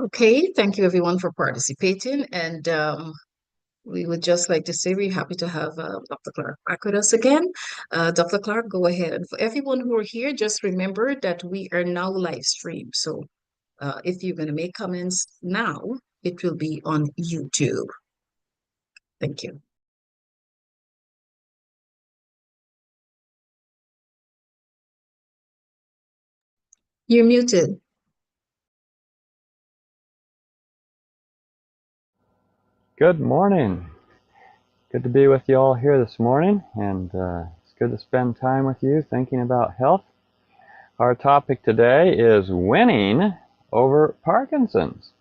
Okay, thank you everyone for participating. And we would just like to say we're happy to have Dr. Clark back with us again. Dr. Clark, go ahead. And for everyone who are here, just remember that we are now live stream. So if you're going to make comments now, it will be on YouTube. Thank you. You're muted. Good morning. Good to be with you all here this morning, and it's good to spend time with you thinking about health. Our topic today is winning over Parkinson's.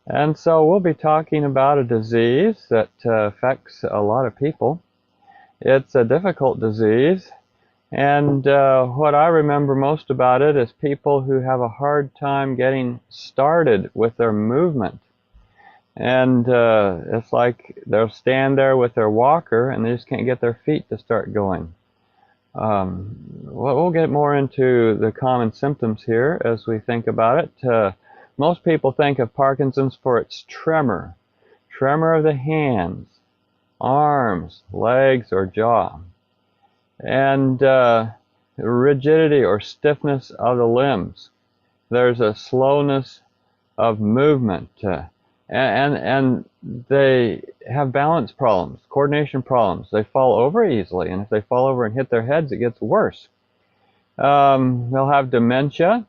And so we'll be talking about a disease that affects a lot of people. It's a difficult disease, and what I remember most about it is people who have a hard time getting started with their movement. And it's like they'll stand there with their walker and they just can't get their feet to start going. We'll get more into the common symptoms here as we think about it. Most people think of Parkinson's for its tremor. Tremor of the hands, arms, legs, or jaw. And rigidity or stiffness of the limbs. There's a slowness of movement. And they have balance problems, coordination problems. They fall over easily, and if they fall over and hit their heads, it gets worse. They'll have dementia,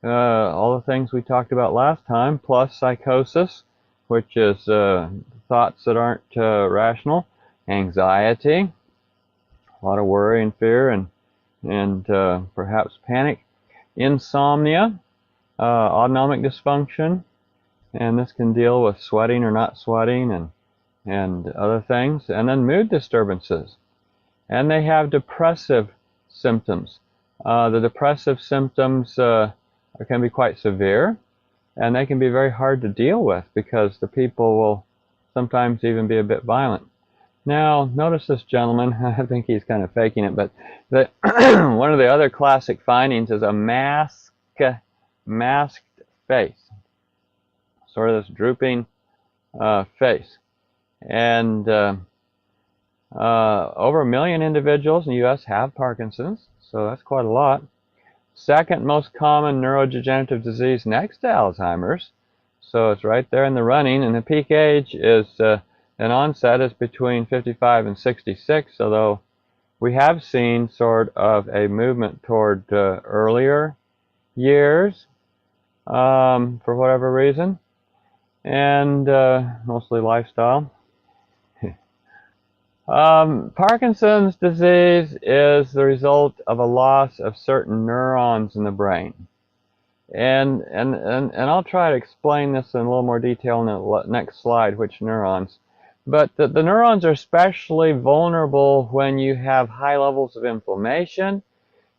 all the things we talked about last time, plus psychosis, which is thoughts that aren't rational, anxiety, a lot of worry and fear, and perhaps panic, insomnia, autonomic dysfunction, and this can deal with sweating or not sweating and other things, and then mood disturbances. And they have depressive symptoms. The depressive symptoms can be quite severe, and they can be very hard to deal with because the people will sometimes even be a bit violent. Now, notice this gentleman. I think he's kind of faking it, but one of the other classic findings is a masked face. Sort of this drooping face. And over 1 million individuals in the U.S. have Parkinson's, so that's quite a lot. Second most common neurodegenerative disease next to Alzheimer's, so it's right there in the running, and the peak age is, an onset is between 55 and 66, although we have seen sort of a movement toward earlier years for whatever reason. And mostly lifestyle. Parkinson's disease is the result of a loss of certain neurons in the brain. And I'll try to explain this in a little more detail in the next slide, which neurons. But the neurons are especially vulnerable when you have high levels of inflammation,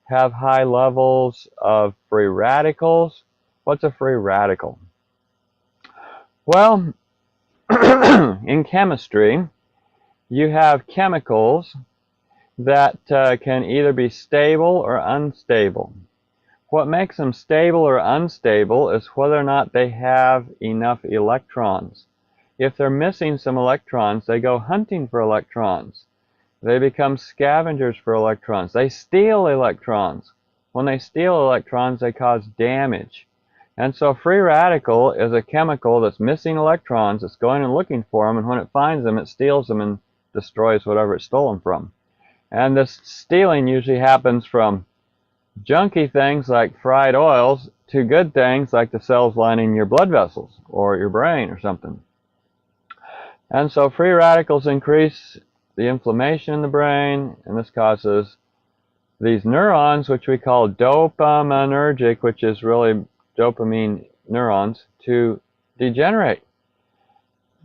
have high levels of free radicals. What's a free radical? Well, in chemistry, you have chemicals that can either be stable or unstable. What makes them stable or unstable is whether or not they have enough electrons. If they're missing some electrons, they go hunting for electrons. They become scavengers for electrons. They steal electrons. When they steal electrons, they cause damage. And so a free radical is a chemical that's missing electrons, it's going and looking for them, and when it finds them, it steals them and destroys whatever it stole them from. And this stealing usually happens from junky things like fried oils to good things like the cells lining your blood vessels or your brain or something. And so free radicals increase the inflammation in the brain, and this causes these neurons, which we call dopaminergic, which is really dopamine neurons, to degenerate.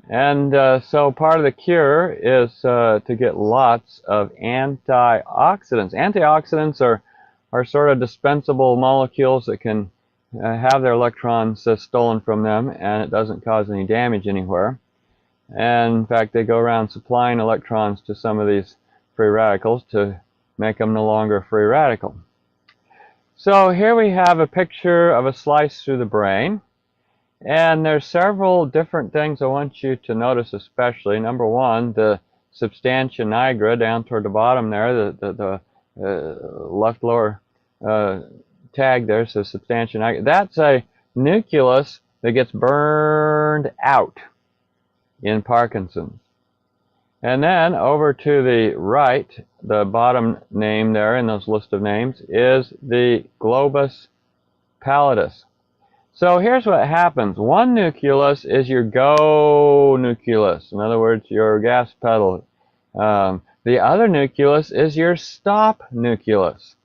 And so part of the cure is to get lots of antioxidants. Antioxidants are sort of dispensable molecules that can have their electrons stolen from them, and it doesn't cause any damage anywhere. And in fact, they go around supplying electrons to some of these free radicals to make them no longer a free radical. So here we have a picture of a slice through the brain. And there's several different things I want you to notice, especially. Number one, the substantia nigra down toward the bottom there, the left lower tag there says substantia nigra. That's a nucleus that gets burned out in Parkinson's. And then over to the right, the bottom name there in those list of names is the globus pallidus. So here's what happens. One nucleus is your go nucleus. In other words, your gas pedal. The other nucleus is your stop nucleus.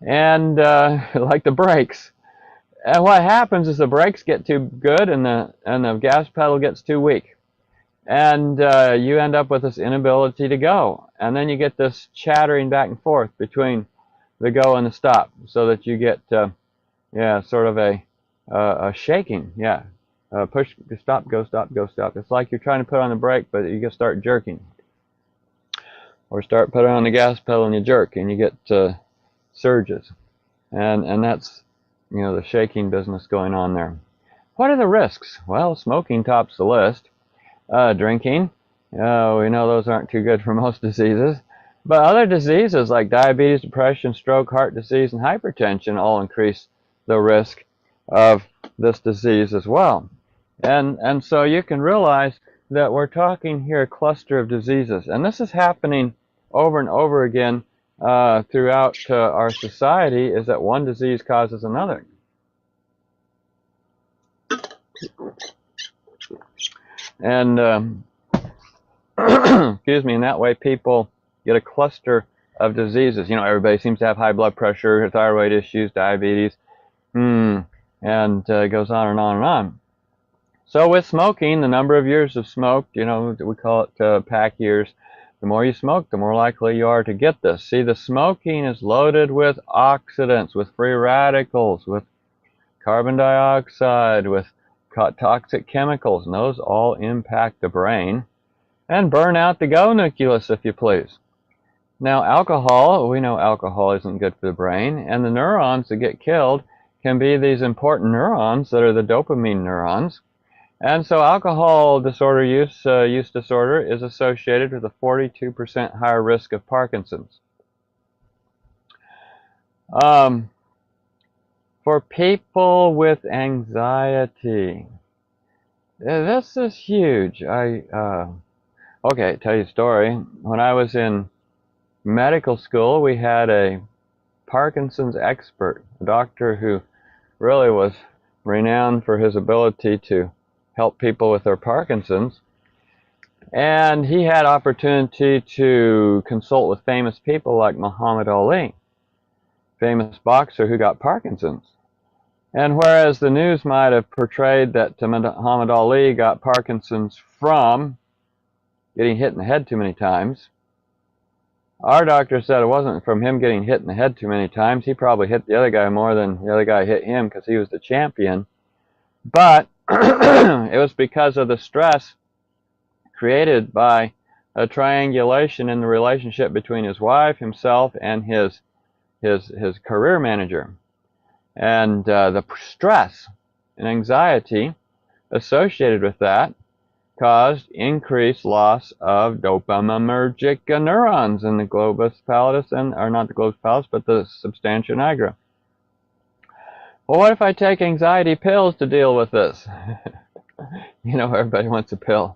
And like the brakes. And what happens is the brakes get too good and the gas pedal gets too weak. And you end up with this inability to go. And then you get this chattering back and forth between the go and the stop, so that you get sort of a shaking, push, stop, go, stop, go, stop. It's like you're trying to put on the brake, but you just start jerking, or start putting on the gas pedal and you jerk, and you get surges, and that's the shaking business going on there. What are the risks? Well, smoking tops the list. Drinking, we know those aren't too good for most diseases, but other diseases like diabetes, depression, stroke, heart disease, and hypertension all increase the risk of this disease as well. And so you can realize that we're talking here a cluster of diseases, and this is happening over and over again throughout our society, is that one disease causes another. And excuse me, in that way people get a cluster of diseases. Everybody seems to have high blood pressure, thyroid issues, diabetes, and it goes on and on and on. So with smoking, the number of years of smoke, we call it pack years. The more you smoke, the more likely you are to get this. See, the smoking is loaded with oxidants, with free radicals, with carbon dioxide, with toxic chemicals, and those all impact the brain and burn out the go nucleus, if you please. Now, alcohol, we know alcohol isn't good for the brain, and the neurons that get killed can be these important neurons that are the dopamine neurons. And so alcohol disorder use disorder is associated with a 42% higher risk of Parkinson's. For people with anxiety, this is huge. Okay, tell you a story. When I was in medical school, we had a Parkinson's expert, a doctor who really was renowned for his ability to help people with their Parkinson's. And he had opportunity to consult with famous people like Muhammad Ali, famous boxer who got Parkinson's. And whereas the news might have portrayed that Muhammad Ali got Parkinson's from getting hit in the head too many times, our doctor said it wasn't from him getting hit in the head too many times. He probably hit the other guy more than the other guy hit him because he was the champion. But it was because of the stress created by a triangulation in the relationship between his wife, himself, and his career manager. And the stress and anxiety associated with that caused increased loss of dopaminergic neurons in the globus pallidus, or not the globus pallidus, but the substantia nigra. Well, what if I take anxiety pills to deal with this? Everybody wants a pill.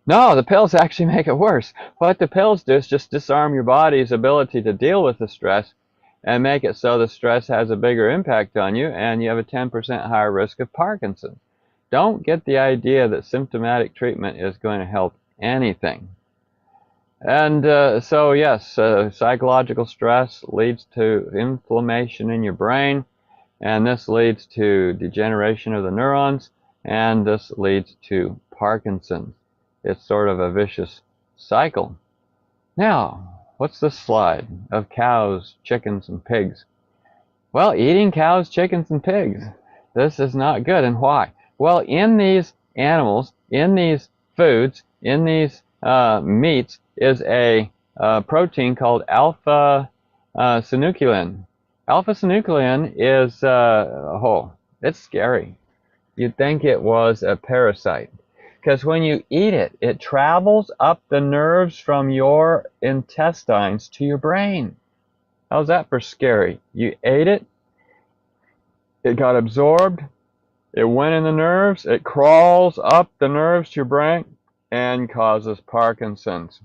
No, the pills actually make it worse. What the pills do is just disarm your body's ability to deal with the stress and make it so the stress has a bigger impact on you, and you have a 10% higher risk of Parkinson's. Don't get the idea that symptomatic treatment is going to help anything. And so yes, psychological stress leads to inflammation in your brain, and this leads to degeneration of the neurons, and this leads to Parkinson's. It's sort of a vicious cycle. Now, what's this slide of cows, chickens, and pigs? Well, eating cows, chickens, and pigs. This is not good. And why? Well, in these animals, in these foods, in these meats is a protein called alpha-synuclein. Alpha-synuclein is, it's scary. you'd think it was a parasite. Because when you eat it, it travels up the nerves from your intestines to your brain. How's that for scary? You ate it, it got absorbed, it went in the nerves, it crawls up the nerves to your brain and causes Parkinson's.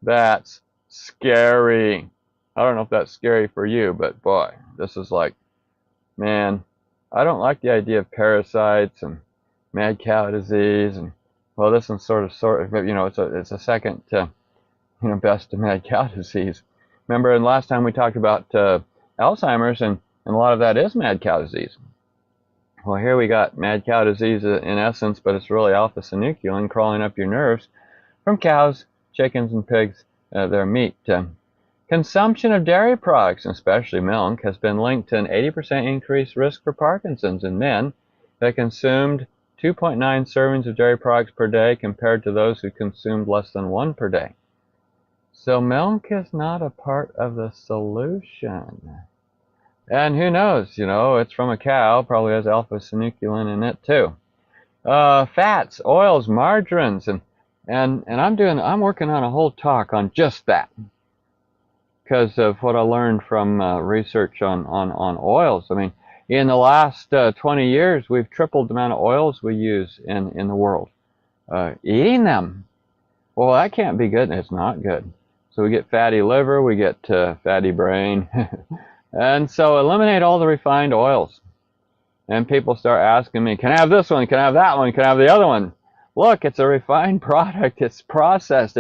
That's scary. I don't know if that's scary for you, but boy, this is like, man, I don't like the idea of parasites and mad cow disease, and well, this one's sort of, it's a second best to mad cow disease. Remember, and last time we talked about Alzheimer's, and a lot of that is mad cow disease. Well, here we got mad cow disease in essence, but it's really alpha-synuclein crawling up your nerves from cows, chickens, and pigs, their meat. Consumption of dairy products, especially milk, has been linked to an 80% increased risk for Parkinson's in men that consumed 2.9 servings of dairy products per day compared to those who consumed less than 1 per day. So milk is not a part of the solution. And who knows, it's from a cow, probably has alpha-synuclein in it too. Fats, oils, margarines, and I'm working on a whole talk on just that, because of what I learned from research on oils. I mean, in the last 20 years, we've tripled the amount of oils we use in the world. Eating them, well, that can't be good, and it's not good. So we get fatty liver, we get fatty brain, and so eliminate all the refined oils. And people start asking me, can I have this one, can I have that one, can I have the other one? Look, it's a refined product, it's processed,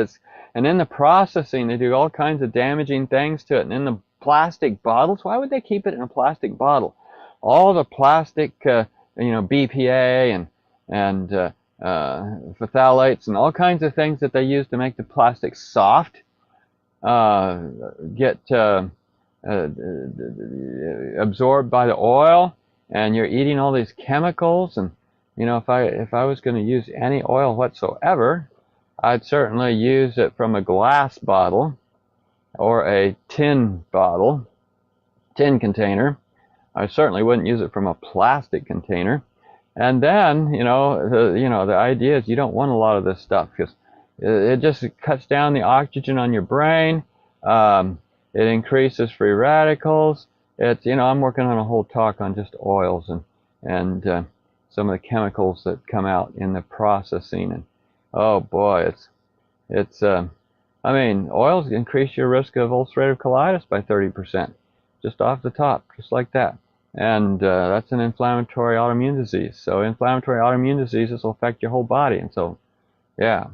and in the processing, they do all kinds of damaging things to it. And in the plastic bottles, why would they keep it in a plastic bottle? All the plastic, BPA and phthalates and all kinds of things that they use to make the plastic soft get absorbed by the oil, and you're eating all these chemicals. And if I was going to use any oil whatsoever, I'd certainly use it from a glass bottle or a tin container. I certainly wouldn't use it from a plastic container. And then, the idea is you don't want a lot of this stuff, because it just cuts down the oxygen on your brain. It increases free radicals. I'm working on a whole talk on just oils and some of the chemicals that come out in the processing. And oh boy, oils increase your risk of ulcerative colitis by 30%, just off the top, just like that. And that's an inflammatory autoimmune disease. So inflammatory autoimmune diseases will affect your whole body. And so, yeah,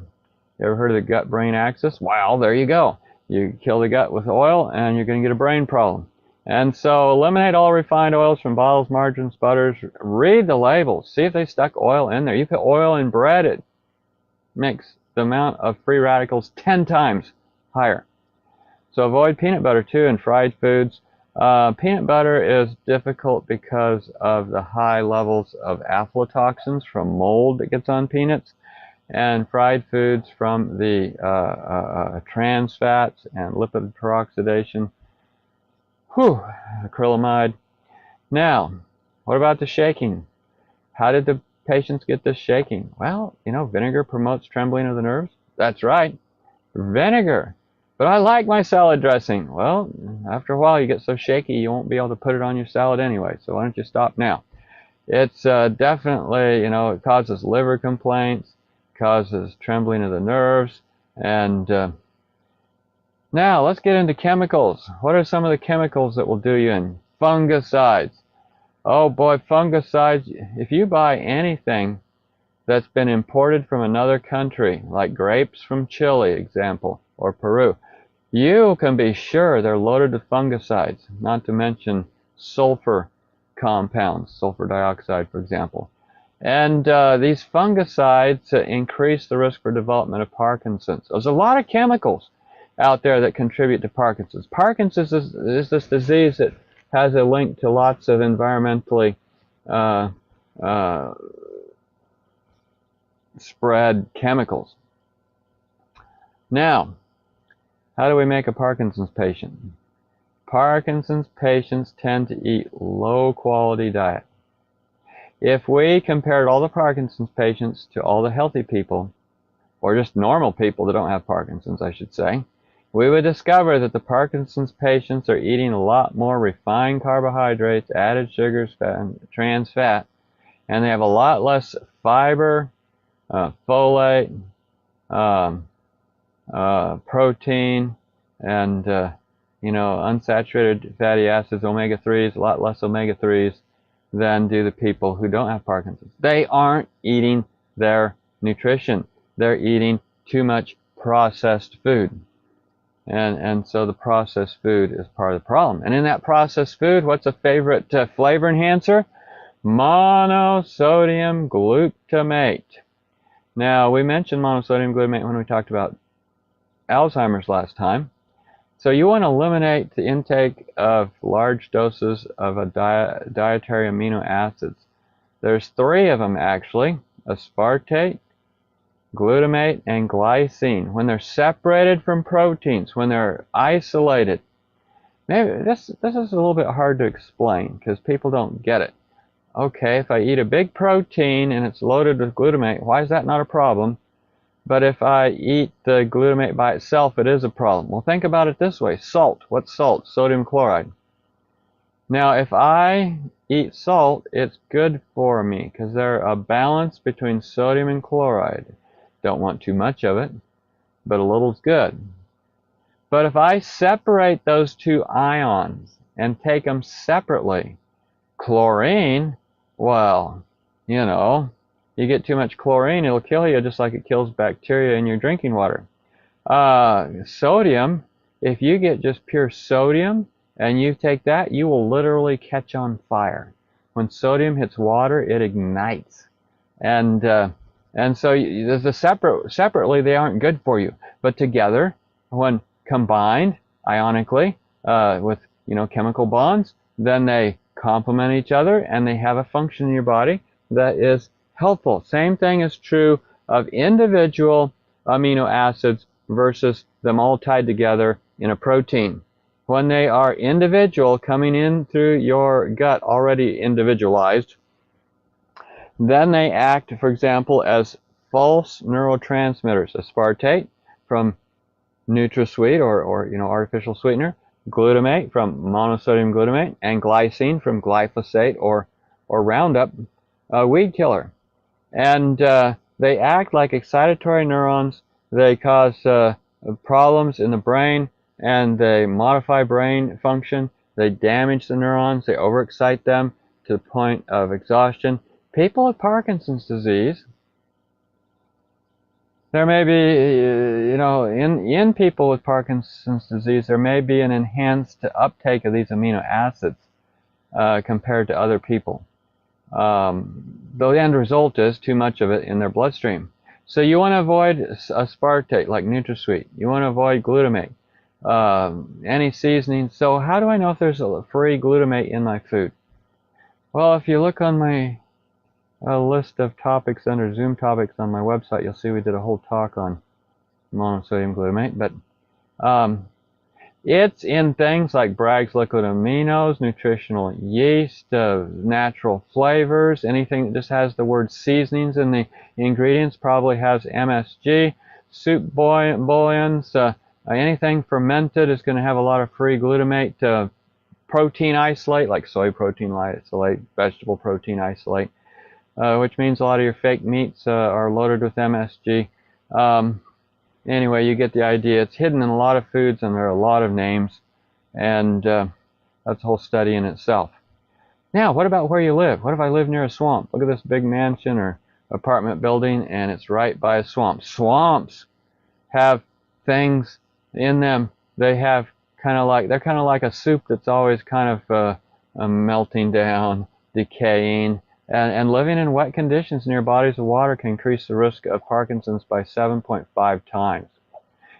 you ever heard of the gut-brain axis? Well, there you go. You kill the gut with oil, and you're going to get a brain problem. And so eliminate all refined oils from bottles, margarines, butters. Read the labels. See if they stuck oil in there. You put oil in bread, it makes the amount of free radicals 10 times higher. So avoid peanut butter too and fried foods. Peanut butter is difficult because of the high levels of aflatoxins from mold that gets on peanuts, and fried foods from the trans fats and lipid peroxidation. Acrylamide. Now, what about the shaking? How did the patients get this shaking? Well, vinegar promotes trembling of the nerves. That's right, vinegar. But I like my salad dressing. Well, after a while you get so shaky you won't be able to put it on your salad anyway, so why don't you stop now? It's definitely, it causes liver complaints, causes trembling of the nerves. And now let's get into chemicals. What are some of the chemicals that will do you in? Fungicides. Oh boy, fungicides. If you buy anything that's been imported from another country, like grapes from Chile, example, or Peru, you can be sure they're loaded with fungicides, not to mention sulfur compounds, sulfur dioxide, for example. And these fungicides increase the risk for development of Parkinson's. There's a lot of chemicals out there that contribute to Parkinson's. Parkinson's is this disease that has a link to lots of environmentally spread chemicals. Now, how do we make a Parkinson's patient? Parkinson's patients tend to eat low quality diet. If we compared all the Parkinson's patients to all the healthy people, or just normal people that don't have Parkinson's, I should say, we would discover that the Parkinson's patients are eating a lot more refined carbohydrates, added sugars, fat, and trans fat, and they have a lot less fiber, folate, um, protein, and unsaturated fatty acids, omega-3s, a lot less omega-3s than do the people who don't have Parkinson's. They aren't eating their nutrition. They're eating too much processed food. And so the processed food is part of the problem. And in that processed food, what's a favorite flavor enhancer? Monosodium glutamate. Now, we mentioned monosodium glutamate when we talked about Alzheimer's last time. So you want to eliminate the intake of large doses of a dietary amino acids. There's 3 of them actually: aspartate, glutamate, and glycine. When they're separated from proteins, when they're isolated. Maybe this is a little bit hard to explain because people don't get it. Okay, if I eat a big protein and it's loaded with glutamate, why is that not a problem? But if I eat the glutamate by itself, it is a problem. Well, think about it this way. Salt. What's salt? Sodium chloride. Now, if I eat salt, it's good for me because they're a balance between sodium and chloride. Don't want too much of it, but a little is good. But if I separate those 2 ions and take them separately, chlorine, well, you get too much chlorine, it'll kill you just like it kills bacteria in your drinking water. Sodium, if you get just pure sodium and you take that, you will literally catch on fire. When sodium hits water, it ignites. And so separately, they aren't good for you. But together, when combined ionically with chemical bonds, then they complement each other and they have a function in your body that is helpful. Same thing is true of individual amino acids versus them all tied together in a protein. When they are individual, coming in through your gut already individualized, then they act, for example, as false neurotransmitters. Aspartate from NutraSweet or artificial sweetener, glutamate from monosodium glutamate, and glycine from glyphosate or Roundup, weed killer. And they act like excitatory neurons. They cause problems in the brain, and they modify brain function. They damage the neurons. They overexcite them to the point of exhaustion. People with Parkinson's disease, there may be, in people with Parkinson's disease, there may be an enhanced uptake of these amino acids compared to other people. The end result is too much of it in their bloodstream. So you want to avoid aspartate like NutraSweet. You want to avoid glutamate, any seasoning. So how do I know if there's a free glutamate in my food? Well, if you look on my list of topics under Zoom topics on my website, you'll see we did a whole talk on monosodium glutamate. But it's in things like Bragg's liquid aminos, nutritional yeast, natural flavors. Anything that just has the word seasonings in the ingredients probably has MSG. Soup bouillons, anything fermented is going to have a lot of free glutamate. Protein isolate, like soy protein isolate, vegetable protein isolate, which means a lot of your fake meats are loaded with MSG. Anyway, you get the idea. It's hidden in a lot of foods, and there are a lot of names, and that's a whole study in itself. Now, what about where you live? What if I live near a swamp? Look at this big mansion or apartment building, and it's right by a swamp. Swamps have things in them. They're kind of like a soup that's always kind of melting down, decaying. And living in wet conditions near bodies of water can increase the risk of Parkinson's by 7.5 times.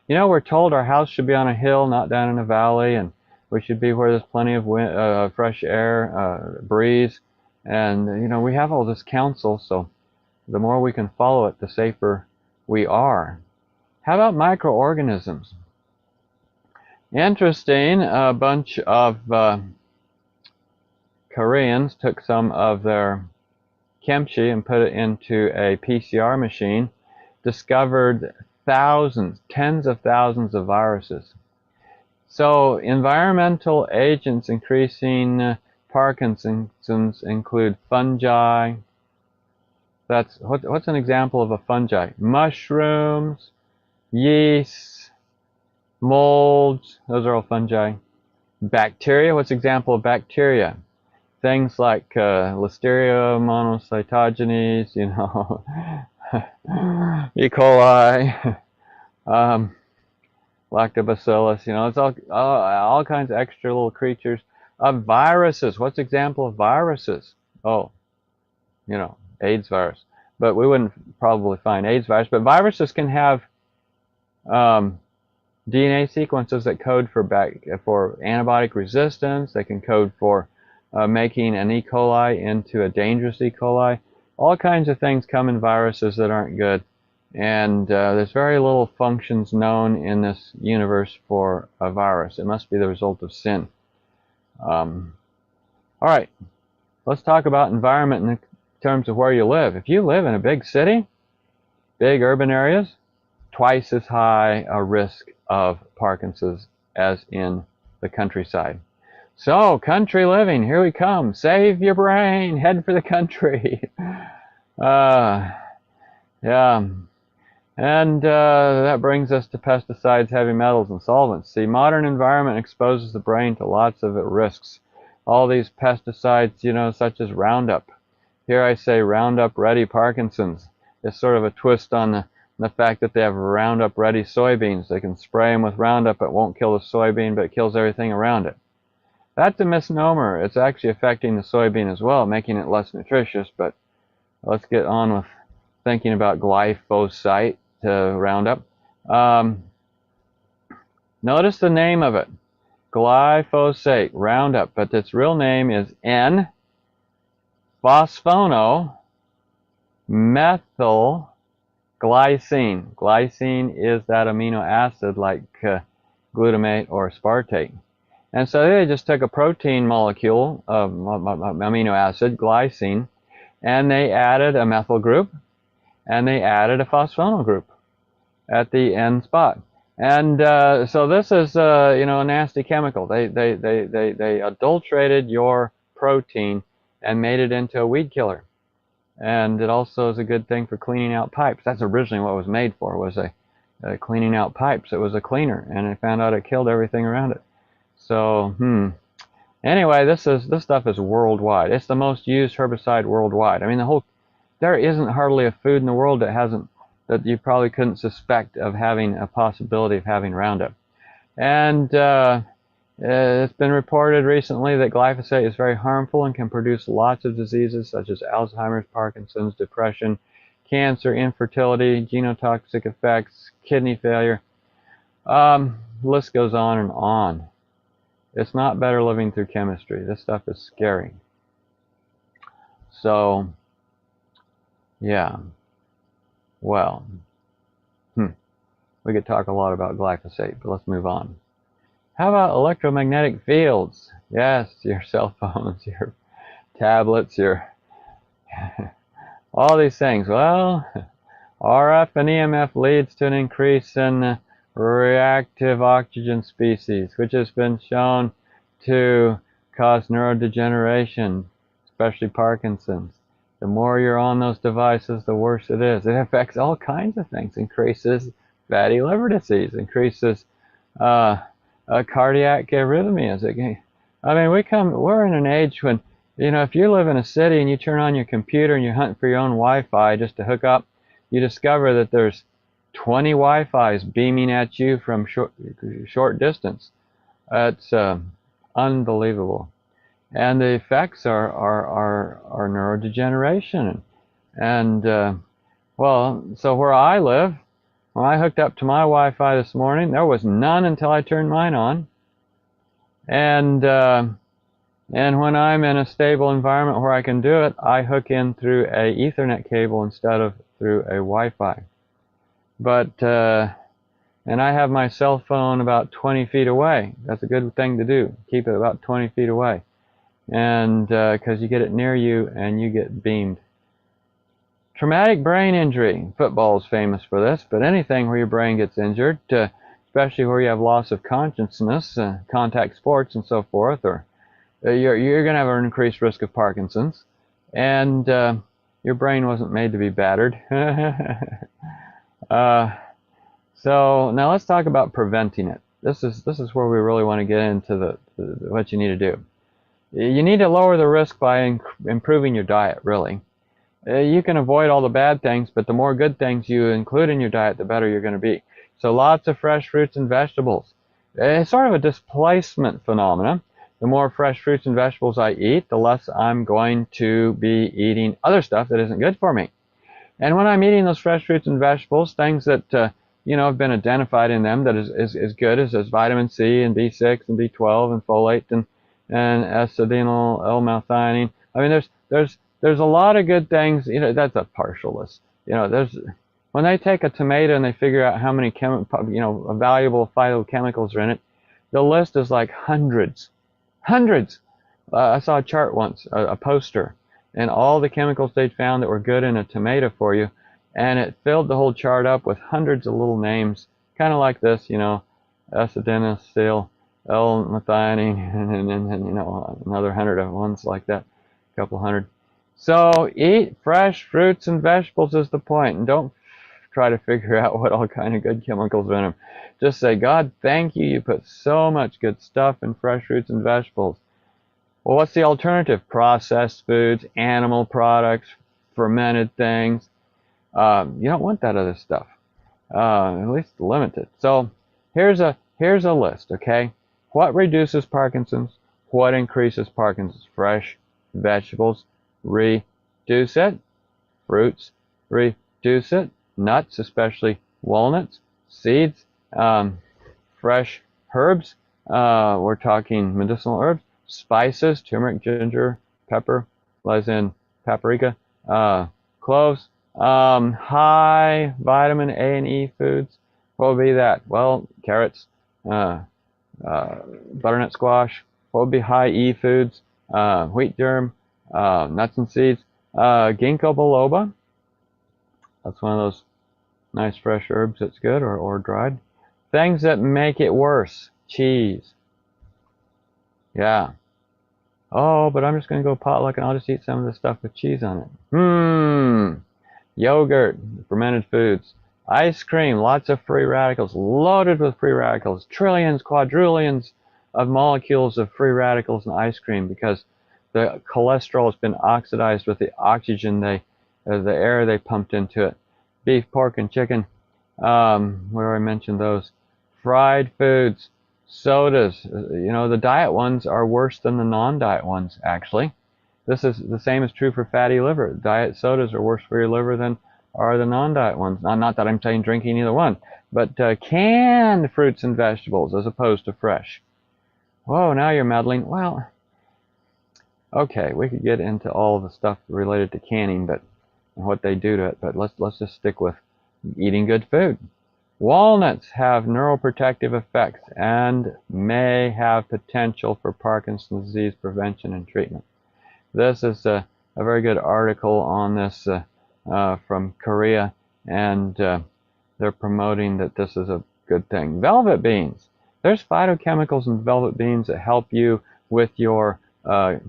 We're told our house should be on a hill, not down in a valley, and we should be where there's plenty of wind, fresh air, breeze. And, we have all this counsel, so the more we can follow it, the safer we are. How about microorganisms? Interesting, a bunch of Koreans took some of their kimchi and put it into a PCR machine, discovered thousands, tens of thousands of viruses. So environmental agents increasing Parkinson's include fungi. That's what's an example of a fungi? Mushrooms, yeast, molds. Those are all fungi. Bacteria. What's an example of bacteria? Things like Listeria monocytogenes, you know, E. coli, lactobacillus, you know, it's all kinds of extra little creatures. Viruses. What's an example of viruses? Oh, you know, AIDS virus. But we wouldn't probably find AIDS virus. But viruses can have DNA sequences that code for antibiotic resistance. They can code for making an E. coli into a dangerous E. coli. All kinds of things come in viruses that aren't good. And there's very little functions known in this universe for a virus. It must be the result of sin. All right, let's talk about environment in terms of where you live. If you live in a big city, big urban areas, twice as high a risk of Parkinson's as in the countryside. So, country living, here we come. Save your brain, head for the country. Yeah. And that brings us to pesticides, heavy metals, and solvents. See, modern environment exposes the brain to lots of risks. All these pesticides, you know, such as Roundup. Here I say Roundup Ready Parkinson's. It's sort of a twist on the fact that they have Roundup Ready soybeans. They can spray them with Roundup. It won't kill the soybean, but it kills everything around it. That's a misnomer. It's actually affecting the soybean as well, making it less nutritious. But let's get on with thinking about glyphosate to Roundup. Notice the name of it. Glyphosate, Roundup, but its real name is N-phosphono methyl glycine. Glycine is that amino acid like glutamate or aspartate. And so they just took a protein molecule of amino acid, glycine, and they added a methyl group, and they added a phosphonyl group at the end spot. And so this is, you know, a nasty chemical. They adulterated your protein and made it into a weed killer. And it also is a good thing for cleaning out pipes. That's originally what it was made for, was a cleaning out pipes. It was a cleaner, and it found out it killed everything around it. So, anyway, this stuff is worldwide. It's the most used herbicide worldwide. I mean, there isn't hardly a food in the world that you probably couldn't suspect of having a possibility of having Roundup. And it's been reported recently that glyphosate is very harmful and can produce lots of diseases such as Alzheimer's, Parkinson's, depression, cancer, infertility, genotoxic effects, kidney failure. The list goes on and on. It's not better living through chemistry. This stuff is scary. So, yeah. Well, we could talk a lot about glyphosate, but let's move on. How about electromagnetic fields? Yes, your cell phones, your tablets, your all these things. Well, RF and EMF leads to an increase in reactive oxygen species, which has been shown to cause neurodegeneration, especially Parkinson's. The more you're on those devices, the worse it is. It affects all kinds of things. Increases fatty liver disease, increases cardiac arrhythmias. I mean, we're in an age when, you know, if you live in a city and you turn on your computer and you hunt for your own Wi-Fi just to hook up, you discover that there's 20 Wi-Fis beaming at you from short distance. It's unbelievable. And the effects are neurodegeneration. And, well, so where I live, when I hooked up to my Wi-Fi this morning, there was none until I turned mine on. And when I'm in a stable environment where I can do it, I hook in through a Ethernet cable instead of through a Wi-Fi. But, and I have my cell phone about 20 feet away. That's a good thing to do. Keep it about 20 feet away. And because you get it near you and you get beamed. Traumatic brain injury. Football is famous for this, but anything where your brain gets injured, especially where you have loss of consciousness, contact sports and so forth, or you're going to have an increased risk of Parkinson's, and your brain wasn't made to be battered. So now let's talk about preventing it. This is where we really want to get into what you need to do. You need to lower the risk by improving your diet, really. You can avoid all the bad things, but the more good things you include in your diet, the better you're going to be. So lots of fresh fruits and vegetables. It's sort of a displacement phenomenon. The more fresh fruits and vegetables I eat, the less I'm going to be eating other stuff that isn't good for me. And when I'm eating those fresh fruits and vegetables, things that have been identified in them that is good as vitamin C and B6 and B12 and folate and acetyl L-methionine. I mean, there's a lot of good things. That's a partial list. When they take a tomato and they figure out how many valuable phytochemicals are in it, the list is like hundreds. I saw a chart once, a poster, and all the chemicals they'd found that were good in a tomato for you, and it filled the whole chart up with hundreds of little names, kind of like this, acetyl L-methionine, and another 100 of ones like that, a couple hundred. So eat fresh fruits and vegetables is the point, and don't try to figure out what all kind of good chemicals are in them. Just say, God, thank you. You put so much good stuff in fresh fruits and vegetables. Well, what's the alternative? Processed foods, animal products, fermented things. You don't want that other stuff. At least limited. So here's a list, okay? What reduces Parkinson's? What increases Parkinson's? Fresh vegetables, reduce it. Fruits, reduce it. Nuts, especially walnuts. Seeds, fresh herbs. We're talking medicinal herbs. Spices, turmeric, ginger, pepper, as in paprika, cloves. High vitamin A and E foods. What would be that? Well, carrots, butternut squash. What would be high E foods? Wheat germ, nuts and seeds. Ginkgo biloba. That's one of those nice fresh herbs that's good, or dried. Things that make it worse. Cheese. Yeah. Oh, but I'm just going to go potluck and I'll just eat some of the stuff with cheese on it. Yogurt, fermented foods. Ice cream, lots of free radicals, loaded with free radicals. Trillions, quadrillions of molecules of free radicals in ice cream because the cholesterol has been oxidized with the oxygen the air they pumped into it. Beef, pork, and chicken. Where I mentioned those. Fried foods, sodas. The diet ones are worse than the non-diet ones, actually. This is the same is true for fatty liver. Diet sodas are worse for your liver than are the non-diet ones. Not that I'm saying drinking either one, but canned fruits and vegetables as opposed to fresh. Whoa, now you're meddling. Well, okay, we could get into all the stuff related to canning, but what they do to it. But let's just stick with eating good food. Walnuts have neuroprotective effects and may have potential for Parkinson's disease prevention and treatment. This is a very good article on this from Korea, and they're promoting that this is a good thing. Velvet beans. There's phytochemicals in velvet beans that help you with your GABA,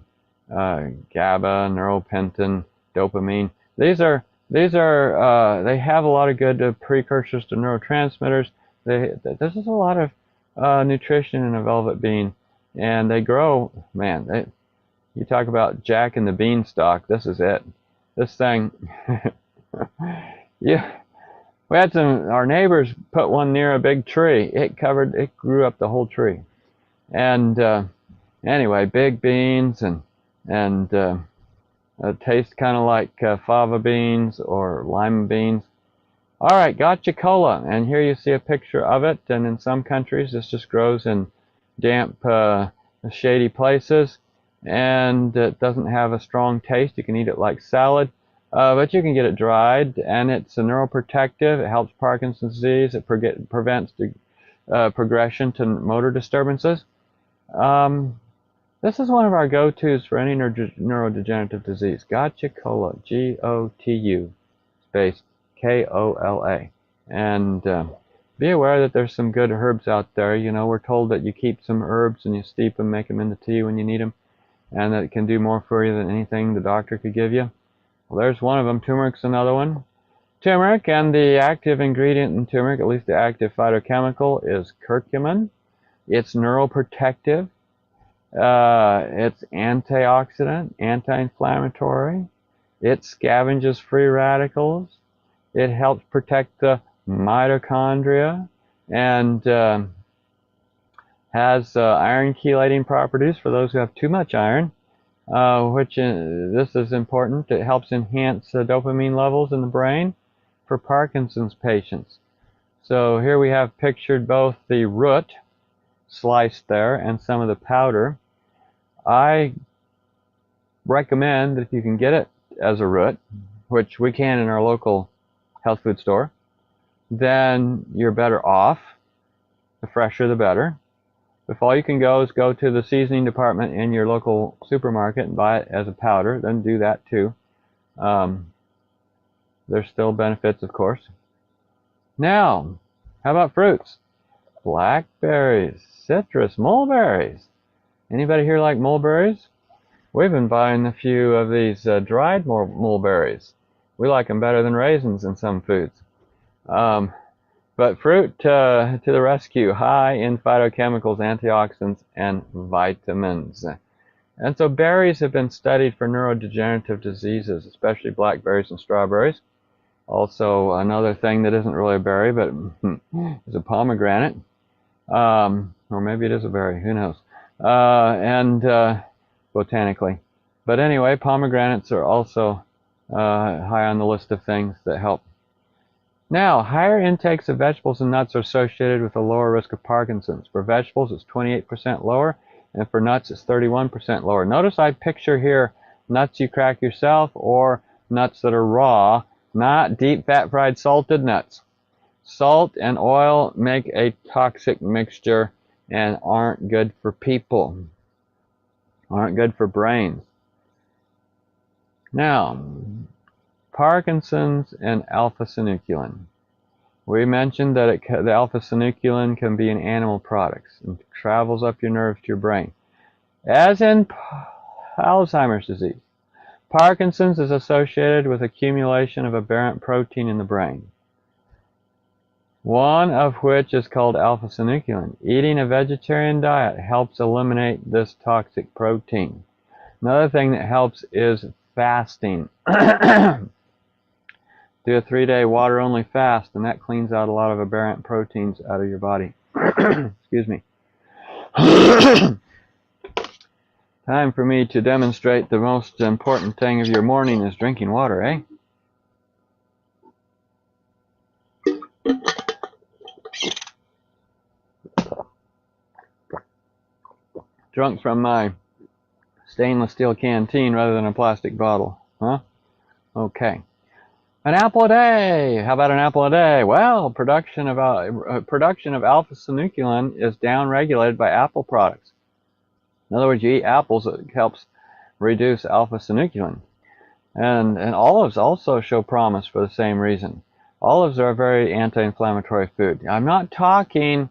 neuropentin, dopamine. They have a lot of good precursors to neurotransmitters. This is a lot of nutrition in a velvet bean, and they grow. Man, you talk about Jack and the Beanstalk. This is it. This thing. Yeah, we had our neighbors put one near a big tree. It grew up the whole tree. And anyway, big beans and taste kind of like fava beans or lima beans. All right, gotcha cola, and here you see a picture of it. And in some countries, this just grows in damp, shady places, and it doesn't have a strong taste. You can eat it like salad, but you can get it dried, and it's a neuroprotective. It helps Parkinson's disease. It prevents the progression to motor disturbances. This is one of our go-tos for any neurodegenerative disease. Gotcha cola, G-O-T-U. space Kola. And be aware that there's some good herbs out there. You know, we're told that you keep some herbs and you steep them, make them into tea when you need them, and that it can do more for you than anything the doctor could give you. Well, there's one of them. Turmeric's another one. Turmeric, and the active ingredient in turmeric, at least the active phytochemical, is curcumin. It's neuroprotective. It's antioxidant, anti-inflammatory. It scavenges free radicals. It helps protect the mitochondria, and has iron chelating properties for those who have too much iron, which this is important. It helps enhance dopamine levels in the brain for Parkinson's patients. So here we have pictured both the root sliced there and some of the powder. I recommend that if you can get it as a root, which we can in our local health food store, then you're better off. The fresher the better. If all you can go is go to the seasoning department in your local supermarket and buy it as a powder, then do that too. There's still benefits, of course. Now, how about fruits? Blackberries, citrus, mulberries. Anybody here like mulberries? We've been buying a few of these dried mulberries. We like them better than raisins in some foods. But fruit to the rescue, high in phytochemicals, antioxidants, and vitamins. And so berries have been studied for neurodegenerative diseases, especially blackberries and strawberries. Also, another thing that isn't really a berry, but is a pomegranate. Or maybe it is a berry, who knows. Botanically. But anyway, pomegranates are also high on the list of things that help. Now, higher intakes of vegetables and nuts are associated with a lower risk of Parkinson's. For vegetables, it's 28% lower, and for nuts, it's 31% lower. Notice I picture here nuts you crack yourself or nuts that are raw, not deep fat fried salted nuts. Salt and oil make a toxic mixture and aren't good for people, aren't good for brains. Now, Parkinson's and alpha-synuclein. We mentioned that the alpha-synuclein can be in animal products and travels up your nerves to your brain. As in Alzheimer's disease, Parkinson's is associated with accumulation of aberrant protein in the brain, one of which is called alpha-synuclein. Eating a vegetarian diet helps eliminate this toxic protein. Another thing that helps is fasting. Do a 3-day water-only fast, and that cleans out a lot of aberrant proteins out of your body. Excuse me. Time for me to demonstrate the most important thing of your morning is drinking water, eh? Drunk from my stainless steel canteen rather than a plastic bottle, huh? Okay. An apple a day. How about an apple a day? Well, production of alpha-synuclein is downregulated by apple products. In other words, you eat apples, it helps reduce alpha-synuclein. And olives also show promise for the same reason. Olives are a very anti-inflammatory food. I'm not talking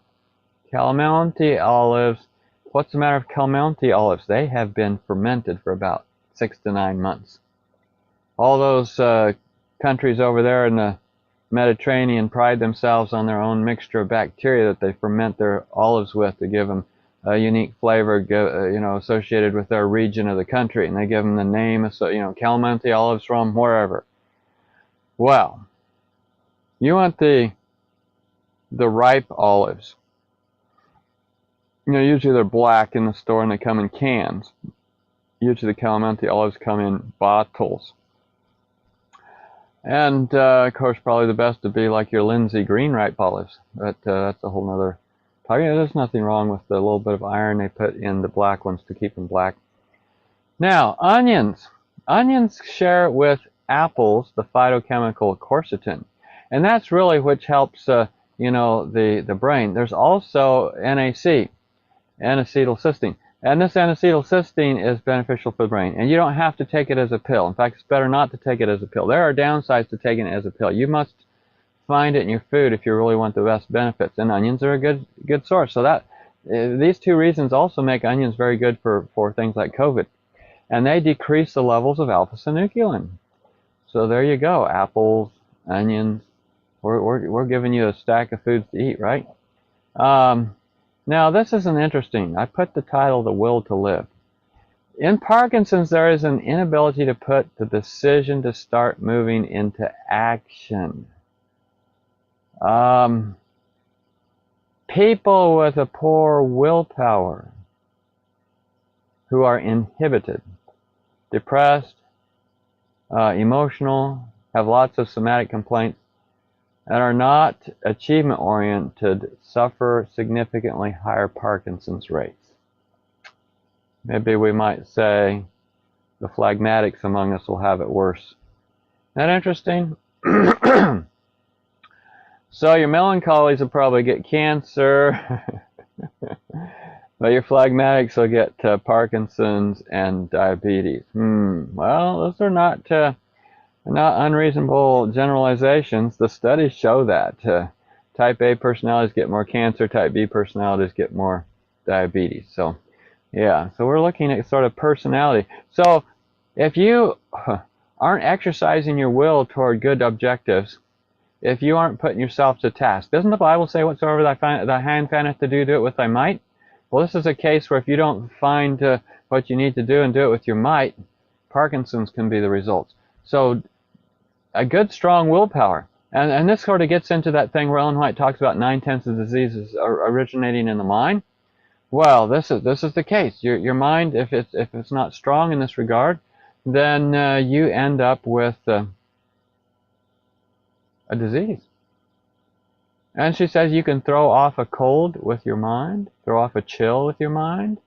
Calamanti olives. What's the matter with Calamanti olives? They have been fermented for about 6 to 9 months. All those countries over there in the Mediterranean pride themselves on their own mixture of bacteria that they ferment their olives with to give them a unique flavor, associated with their region of the country, and they give them the name, Calamanti olives from wherever. Well, you want the ripe olives. Usually they're black in the store and they come in cans. Usually the Calamanti olives come in bottles. And, of course, probably the best would be like your Lindsay green ripe olives. But that's a whole nother topic. There's nothing wrong with the little bit of iron they put in the black ones to keep them black. Now, onions. Onions share with apples the phytochemical quercetin. And that's really which helps, the brain. There's also NAC, N-acetylcysteine. And this N-acetylcysteine is beneficial for the brain. And you don't have to take it as a pill. In fact, it's better not to take it as a pill. There are downsides to taking it as a pill. You must find it in your food if you really want the best benefits. And onions are a good source. So that these two reasons also make onions very good for things like COVID. And they decrease the levels of alpha-synuclein. So there you go. Apples, onions. We're giving you a stack of foods to eat, right? Now, this isn't interesting. I put the title, The Will to Live. In Parkinson's, there is an inability to put the decision to start moving into action. People with a poor willpower who are inhibited, depressed, emotional, have lots of somatic complaints, and are not achievement-oriented suffer significantly higher Parkinson's rates. Maybe we might say the phlegmatics among us will have it worse. Isn't that interesting? So your melancholies will probably get cancer, but your phlegmatics will get Parkinson's and diabetes. Well, those are not unreasonable generalizations. The studies show that. Type A personalities get more cancer, type B personalities get more diabetes. So, yeah, so we're looking at sort of personality. So, if you aren't exercising your will toward good objectives, if you aren't putting yourself to task, doesn't the Bible say, whatsoever thy hand findeth to do, do it with thy might? Well, this is a case where if you don't find what you need to do and do it with your might, Parkinson's can be the results. So, a good, strong willpower. And this sort of gets into that thing where Ellen White talks about 9/10 of diseases originating in the mind. Well, this is the case. Your mind, if it's not strong in this regard, then you end up with a disease. And she says you can throw off a cold with your mind, throw off a chill with your mind.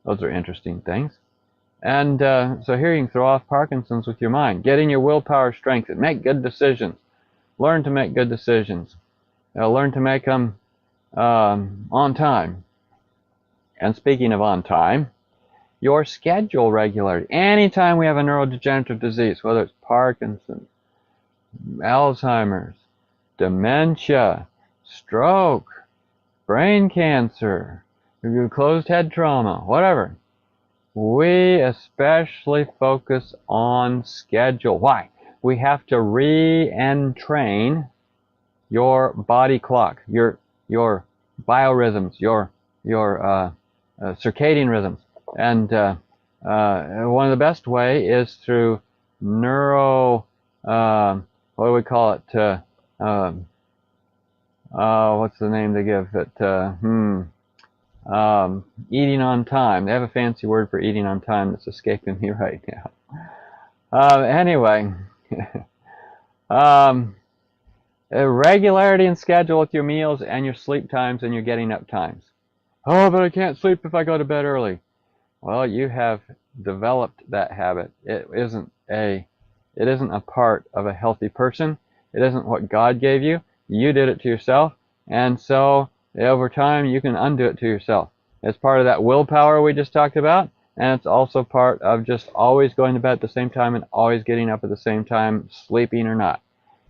Those are interesting things. And so here you can throw off Parkinson's with your mind. Getting your willpower strengthened. Make good decisions. Learn to make good decisions. Learn to make them on time. And speaking of on time, your schedule regularity. Anytime we have a neurodegenerative disease, whether it's Parkinson's, Alzheimer's, dementia, stroke, brain cancer, closed head trauma, whatever, we especially focus on schedule. Why? We have to re-entrain your body clock, your biorhythms, your circadian rhythms. And one of the best way is through neuro, what do we call it? What's the name they give it? Eating on time. They have a fancy word for eating on time that's escaping me right now. Anyway, regularity and schedule with your meals and your sleep times and your getting up times. Oh, but I can't sleep if I go to bed early. Well, you have developed that habit. It isn't a part of a healthy person. It isn't what God gave you. You did it to yourself, and so over time you can undo it to yourself. It's part of that willpower we just talked about, and it's also part of just always going to bed at the same time and always getting up at the same time, sleeping or not.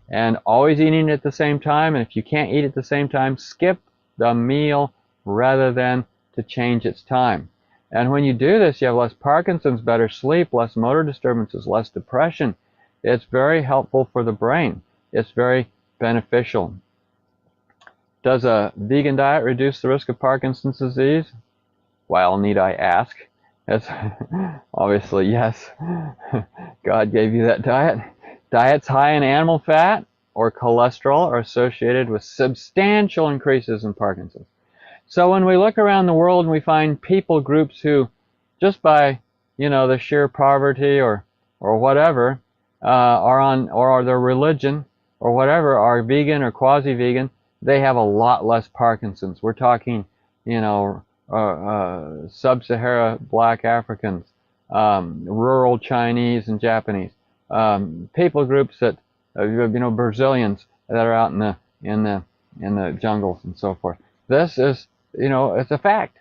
And always eating at the same time, and if you can't eat at the same time, skip the meal rather than to change its time. And when you do this, you have less Parkinson's, better sleep, less motor disturbances, less depression. It's very helpful for the brain. It's very beneficial. Does a vegan diet reduce the risk of Parkinson's disease? Well, need I ask? It's obviously yes. God gave you that diet. Diets high in animal fat or cholesterol are associated with substantial increases in Parkinson's. So when we look around the world and we find people groups who, just by the sheer poverty or whatever, or their religion or whatever, are vegan or quasi-vegan, they have a lot less Parkinson's. We're talking, sub-Sahara black Africans, rural Chinese and Japanese, people groups that, Brazilians that are out in the jungles and so forth. This is, it's a fact.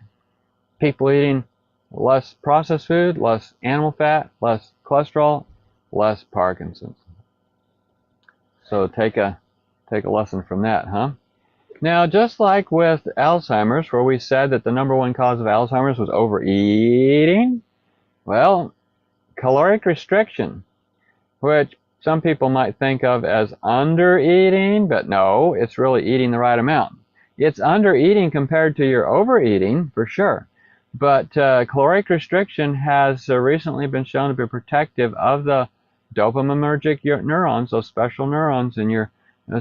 People eating less processed food, less animal fat, less cholesterol, less Parkinson's. So take a lesson from that, huh? Now, just like with Alzheimer's, where we said that the number one cause of Alzheimer's was overeating, well, caloric restriction, which some people might think of as under-eating, but no, it's really eating the right amount. It's under-eating compared to your overeating, for sure. But caloric restriction has recently been shown to be protective of the dopaminergic neurons, those special neurons in your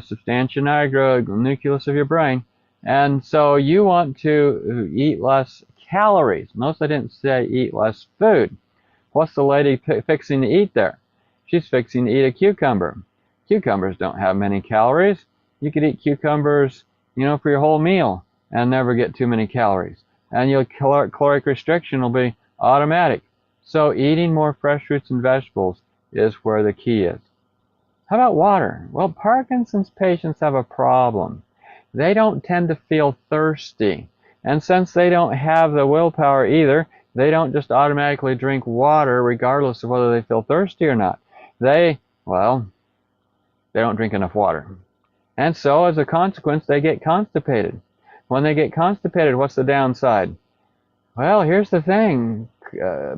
substantia nigra, nucleus of your brain. And so you want to eat less calories. Notice I didn't say eat less food. What's the lady fixing to eat there? She's fixing to eat a cucumber. Cucumbers don't have many calories. You could eat cucumbers, for your whole meal and never get too many calories. And your caloric restriction will be automatic. So eating more fresh fruits and vegetables is where the key is. How about water? Well, Parkinson's patients have a problem. They don't tend to feel thirsty. And since they don't have the willpower either, they don't just automatically drink water regardless of whether they feel thirsty or not. They don't drink enough water. And so as a consequence, they get constipated. When they get constipated, what's the downside? Well, here's the thing.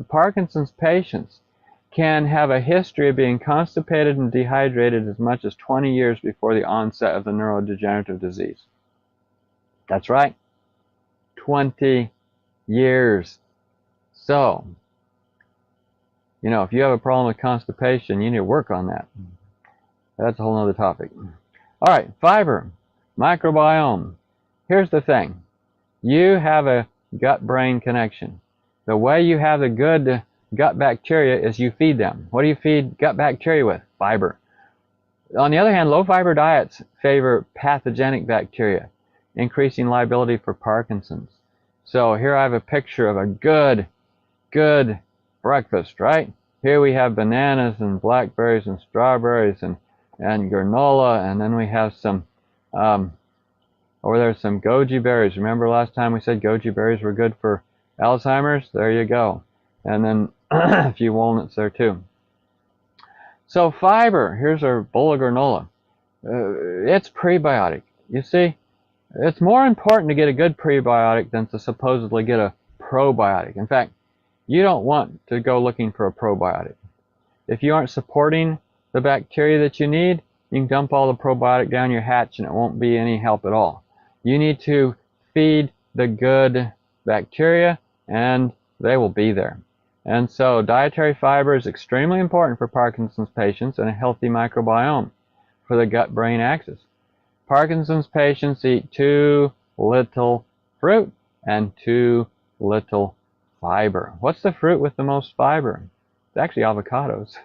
Parkinson's patients can have a history of being constipated and dehydrated as much as 20 years before the onset of the neurodegenerative disease. That's right, 20 years. So, if you have a problem with constipation, you need to work on that. That's a whole other topic. All right, fiber, microbiome. Here's the thing. You have a gut-brain connection. The way you have the good gut bacteria is you feed them. What do you feed gut bacteria with? Fiber. On the other hand, low-fiber diets favor pathogenic bacteria, increasing liability for Parkinson's. So here I have a picture of a good breakfast, right? Here we have bananas and blackberries and strawberries and granola, and then we have some, over there some goji berries. Remember last time we said goji berries were good for Alzheimer's? There you go. And then a few walnuts there too. So fiber, here's our bowl of granola. It's prebiotic. You see, it's more important to get a good prebiotic than to supposedly get a probiotic. In fact, you don't want to go looking for a probiotic. If you aren't supporting the bacteria that you need, you can dump all the probiotic down your hatch and it won't be any help at all. You need to feed the good bacteria and they will be there. And so dietary fiber is extremely important for Parkinson's patients and a healthy microbiome for the gut-brain axis. Parkinson's patients eat too little fruit and too little fiber. What's the fruit with the most fiber? It's actually avocados,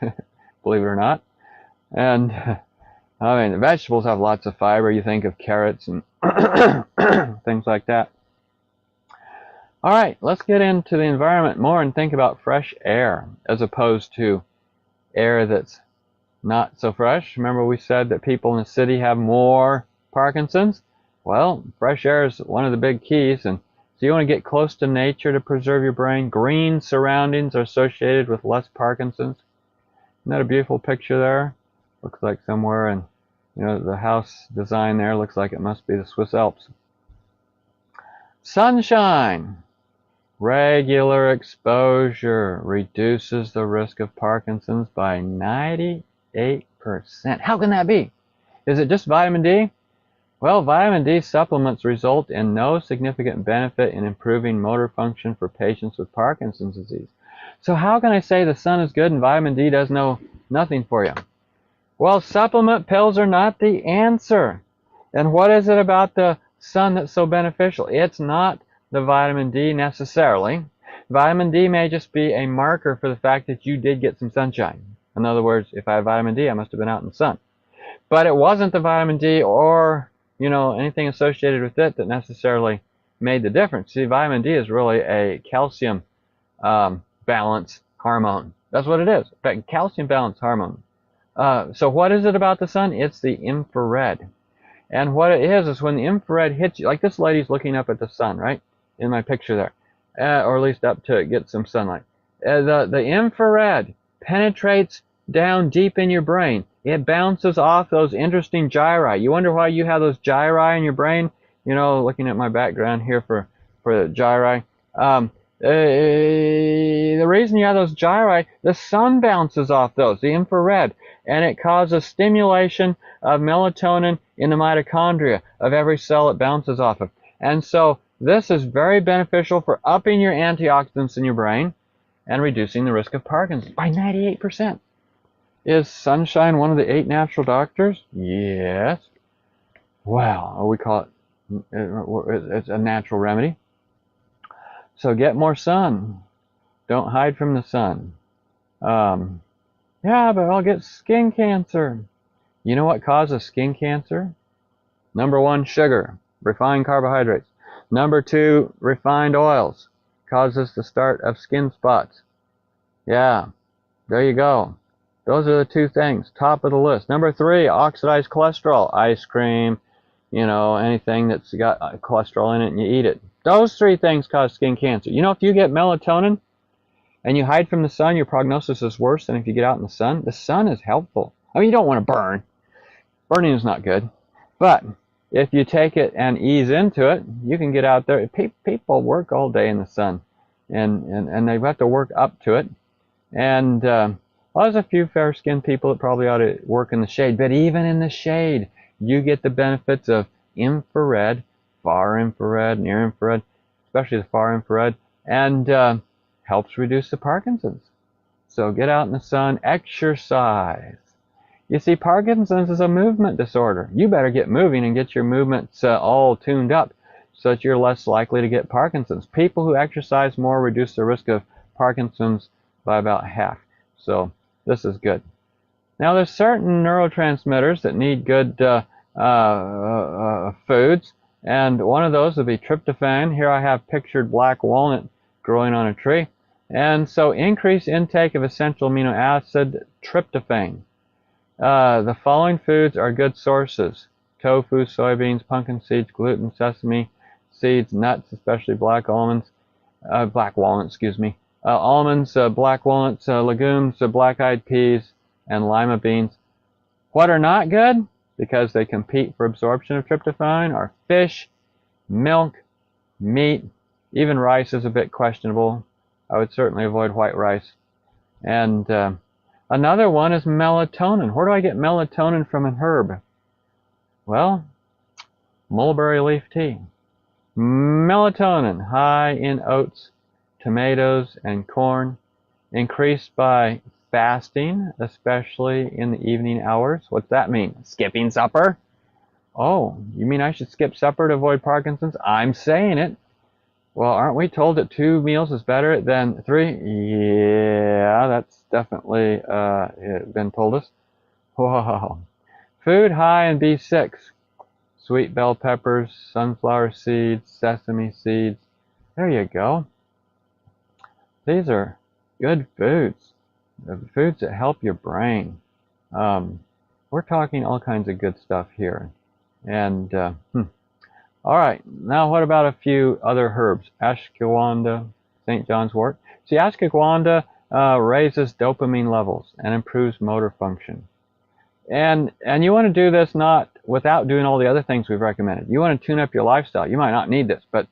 believe it or not. And the vegetables have lots of fiber. You think of carrots and things like that. All right, let's get into the environment more and think about fresh air as opposed to air that's not so fresh. Remember we said that people in the city have more Parkinson's? Well, fresh air is one of the big keys, and so you want to get close to nature to preserve your brain. Green surroundings are associated with less Parkinson's. Isn't that a beautiful picture there? Looks like somewhere, and the house design there looks like it must be the Swiss Alps. Sunshine. Regular exposure reduces the risk of Parkinson's by 98%. How can that be? Is it just vitamin D? Well, vitamin D supplements result in no significant benefit in improving motor function for patients with Parkinson's disease. So how can I say the sun is good and vitamin D does nothing for you? Well, supplement pills are not the answer. And what is it about the sun that's so beneficial? It's not the vitamin D necessarily. Vitamin D may just be a marker for the fact that you did get some sunshine. In other words, if I had vitamin D, I must have been out in the sun. But it wasn't the vitamin D or anything associated with it that necessarily made the difference. See, vitamin D is really a calcium balance hormone. That's what it is. In fact, calcium balance hormone. So what is it about the sun? It's the infrared. And what it is when the infrared hits you, like this lady's looking up at the sun, right? In my picture there. or at least up to it, get some sunlight. The infrared penetrates down deep in your brain. It bounces off those interesting gyri. You wonder why you have those gyri in your brain? You know, looking at my background here for the gyri. The reason you have those gyri, the sun bounces off those, the infrared, and it causes stimulation of melatonin in the mitochondria of every cell it bounces off of. And so this is very beneficial for upping your antioxidants in your brain and reducing the risk of Parkinson's by 98%. Is sunshine one of the 8 natural doctors? Yes. Well, we call it, it's a natural remedy. So get more sun. Don't hide from the sun. Yeah, but I'll get skin cancer. You know what causes skin cancer? Number 1, sugar, refined carbohydrates. Number 2, refined oils, causes the start of skin spots. Yeah, there you go. Those are the 2 things, top of the list. Number 3, oxidized cholesterol, ice cream, you know, anything that's got cholesterol in it and you eat it. Those 3 things cause skin cancer. You know, if you get melatonin and you hide from the sun, your prognosis is worse than if you get out in the sun. The sun is helpful. I mean, you don't want to burn. Burning is not good. But if you take it and ease into it, you can get out there. People work all day in the sun, and they have to work up to it. And well, there's a few fair-skinned people that probably ought to work in the shade. But even in the shade, you get the benefits of infrared, far infrared, near infrared, especially the far infrared, and helps reduce the Parkinson's. So get out in the sun, exercise. You see, Parkinson's is a movement disorder. You better get moving and get your movements all tuned up so that you're less likely to get Parkinson's. People who exercise more reduce the risk of Parkinson's by about half. So this is good. Now there's certain neurotransmitters that need good foods, and one of those would be tryptophan. Here I have pictured black walnut growing on a tree. And so increase intake of essential amino acid tryptophan. The following foods are good sources: tofu, soybeans, pumpkin seeds, gluten, sesame seeds, nuts, especially black walnuts, almonds, black walnuts, legumes, black-eyed peas, and lima beans. What are not good, because they compete for absorption of tryptophan, are fish, milk, meat, even rice is a bit questionable. I would certainly avoid white rice. And another one is melatonin. Where do I get melatonin from an herb? Well, mulberry leaf tea. Melatonin, high in oats, tomatoes, and corn, increased by fasting, especially in the evening hours. What's that mean? Skipping supper? Oh, you mean I should skip supper to avoid Parkinson's? I'm saying it. Well, aren't we told that 2 meals is better than 3? Yeah, that's definitely been told us. Whoa. Food high in B6. Sweet bell peppers, sunflower seeds, sesame seeds. There you go. These are good foods. The foods that help your brain. We're talking all kinds of good stuff here. And all right, now what about a few other herbs? Ashwagandha, St. John's wort. See, ashwagandha raises dopamine levels and improves motor function. And you want to do this not without doing all the other things we've recommended. You want to tune up your lifestyle. You might not need this, but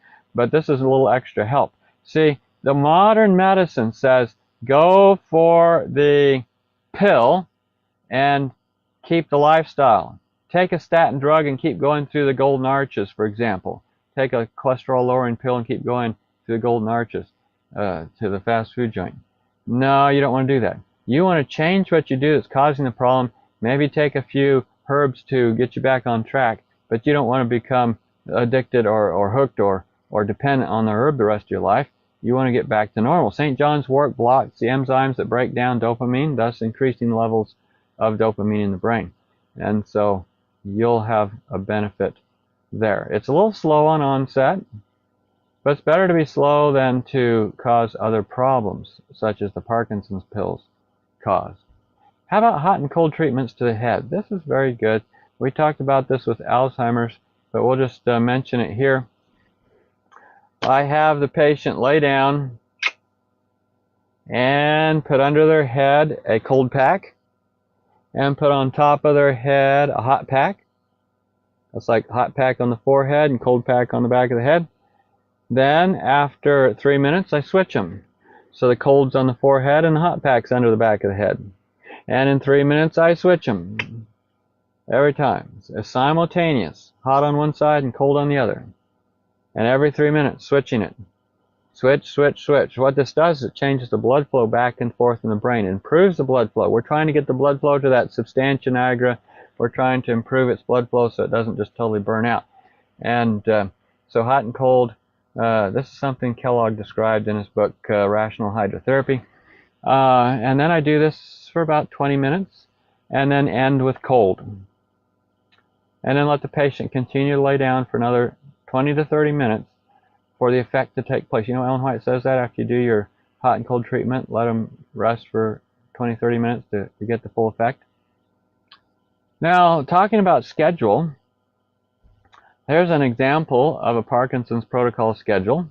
this is a little extra help. See, the modern medicine says go for the pill and keep the lifestyle. Take a statin drug and keep going through the golden arches, for example. Take a cholesterol-lowering pill and keep going through the golden arches to the fast food joint. No, you don't want to do that. You want to change what you do that's causing the problem. Maybe take a few herbs to get you back on track, but you don't want to become addicted or hooked or dependent on the herb the rest of your life. You want to get back to normal. St. John's wort blocks the enzymes that break down dopamine, thus increasing levels of dopamine in the brain. And so you'll have a benefit there. It's a little slow on onset, but it's better to be slow than to cause other problems, such as the Parkinson's pills cause. How about hot and cold treatments to the head? This is very good. We talked about this with Alzheimer's, but we'll just mention it here. I have the patient lay down and put under their head a cold pack and put on top of their head a hot pack. That's like hot pack on the forehead and cold pack on the back of the head. Then after 3 minutes I switch them. So the cold's on the forehead and the hot pack's under the back of the head. And in 3 minutes I switch them. Every time. It's simultaneous. Hot on one side and cold on the other. And every 3 minutes switching it. Switch, switch, switch. What this does is it changes the blood flow back and forth in the brain. It improves the blood flow. We're trying to get the blood flow to that substantia nigra. We're trying to improve its blood flow so it doesn't just totally burn out. And so hot and cold, this is something Kellogg described in his book, Rational Hydrotherapy. And then I do this for about 20 minutes and then end with cold. And then let the patient continue to lay down for another 20 to 30 minutes for the effect to take place. You know, Ellen White says that after you do your hot and cold treatment, let them rest for 20, 30 minutes to get the full effect. Now, talking about schedule, there's an example of a Parkinson's protocol schedule.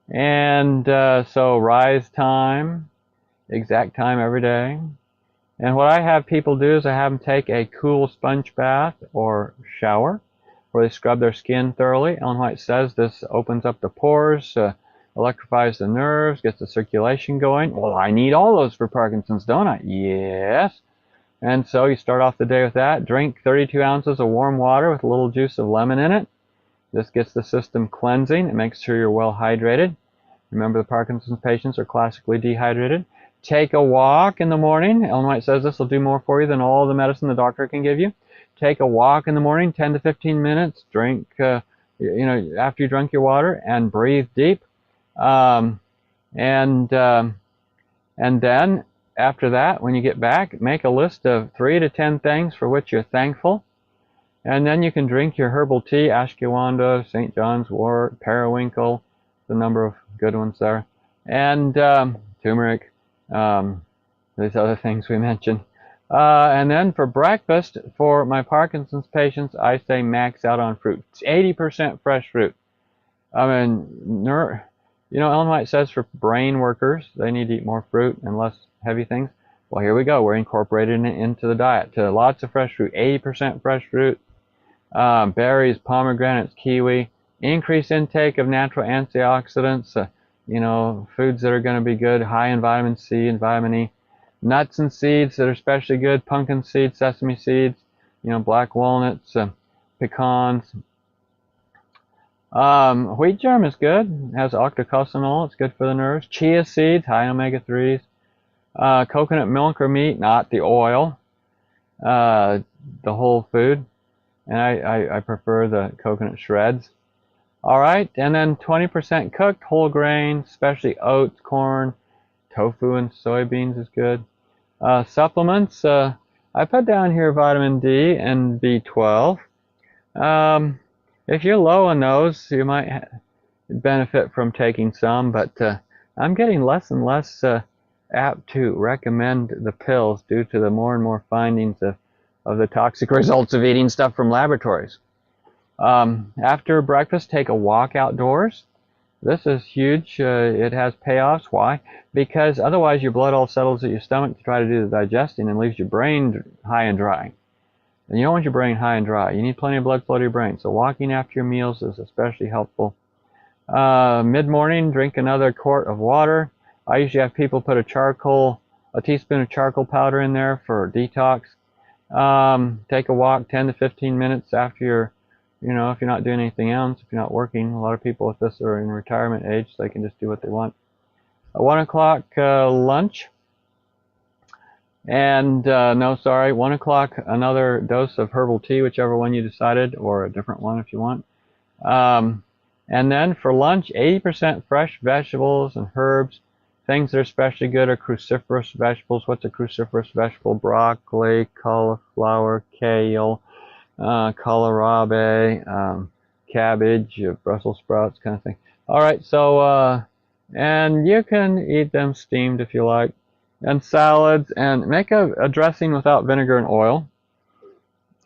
And so rise time, exact time every day. And what I have people do is I have them take a cool sponge bath or shower where they scrub their skin thoroughly. Ellen White says this opens up the pores, electrifies the nerves, gets the circulation going. Well, I need all those for Parkinson's, don't I? Yes. And so you start off the day with that. Drink 32 ounces of warm water with a little juice of lemon in it. This gets the system cleansing. It makes sure you're well hydrated. Remember, the Parkinson's patients are classically dehydrated. Take a walk in the morning. Ellen White says this will do more for you than all the medicine the doctor can give you. Take a walk in the morning, 10 to 15 minutes. Drink, after you drink your water, and breathe deep. And then after that, when you get back, make a list of 3 to 10 things for which you're thankful. And then you can drink your herbal tea, ashwagandha, St. John's wort, periwinkle, the number of good ones there, and turmeric, these other things we mentioned. And then for breakfast, for my Parkinson's patients, I say max out on fruit. It's 80% fresh fruit. I mean, Ellen White says for brain workers, they need to eat more fruit and less heavy things. Well, here we go. We're incorporating it into the diet. To lots of fresh fruit, 80% fresh fruit, berries, pomegranates, kiwi. Increase intake of natural antioxidants, foods that are going to be good, high in vitamin C and vitamin E. Nuts and seeds that are especially good, pumpkin seeds, sesame seeds, black walnuts, pecans. Wheat germ is good. It has octocosynol. It's good for the nerves. Chia seeds, high in omega-3s. Coconut milk or meat, not the oil. The whole food. And I prefer the coconut shreds. All right, and then 20% cooked whole grains, especially oats, corn, tofu, and soybeans is good. Supplements, I put down here vitamin D and B12. If you're low on those, you might benefit from taking some, but I'm getting less and less apt to recommend the pills due to the more and more findings of the toxic results of eating stuff from laboratories. After breakfast, take a walk outdoors. This is huge. It has payoffs. Why? Because otherwise your blood all settles at your stomach to try to do the digesting and leaves your brain high and dry. And you don't want your brain high and dry. You need plenty of blood flow to your brain. So walking after your meals is especially helpful. Mid-morning, drink another quart of water. I usually have people put a teaspoon of charcoal powder in there for detox. Take a walk 10 to 15 minutes after you're if you're not doing anything else, if you're not working. A lot of people with this are in retirement age, so they can just do what they want. 1 o'clock lunch. And 1 o'clock another dose of herbal tea, whichever one you decided, or a different one if you want. And then for lunch, 80% fresh vegetables and herbs. Things that are especially good are cruciferous vegetables. What's a cruciferous vegetable? Broccoli, cauliflower, kale, kohlrabi, cabbage, Brussels sprouts, kind of thing. All right, so and you can eat them steamed if you like, and salads, and make a dressing without vinegar and oil.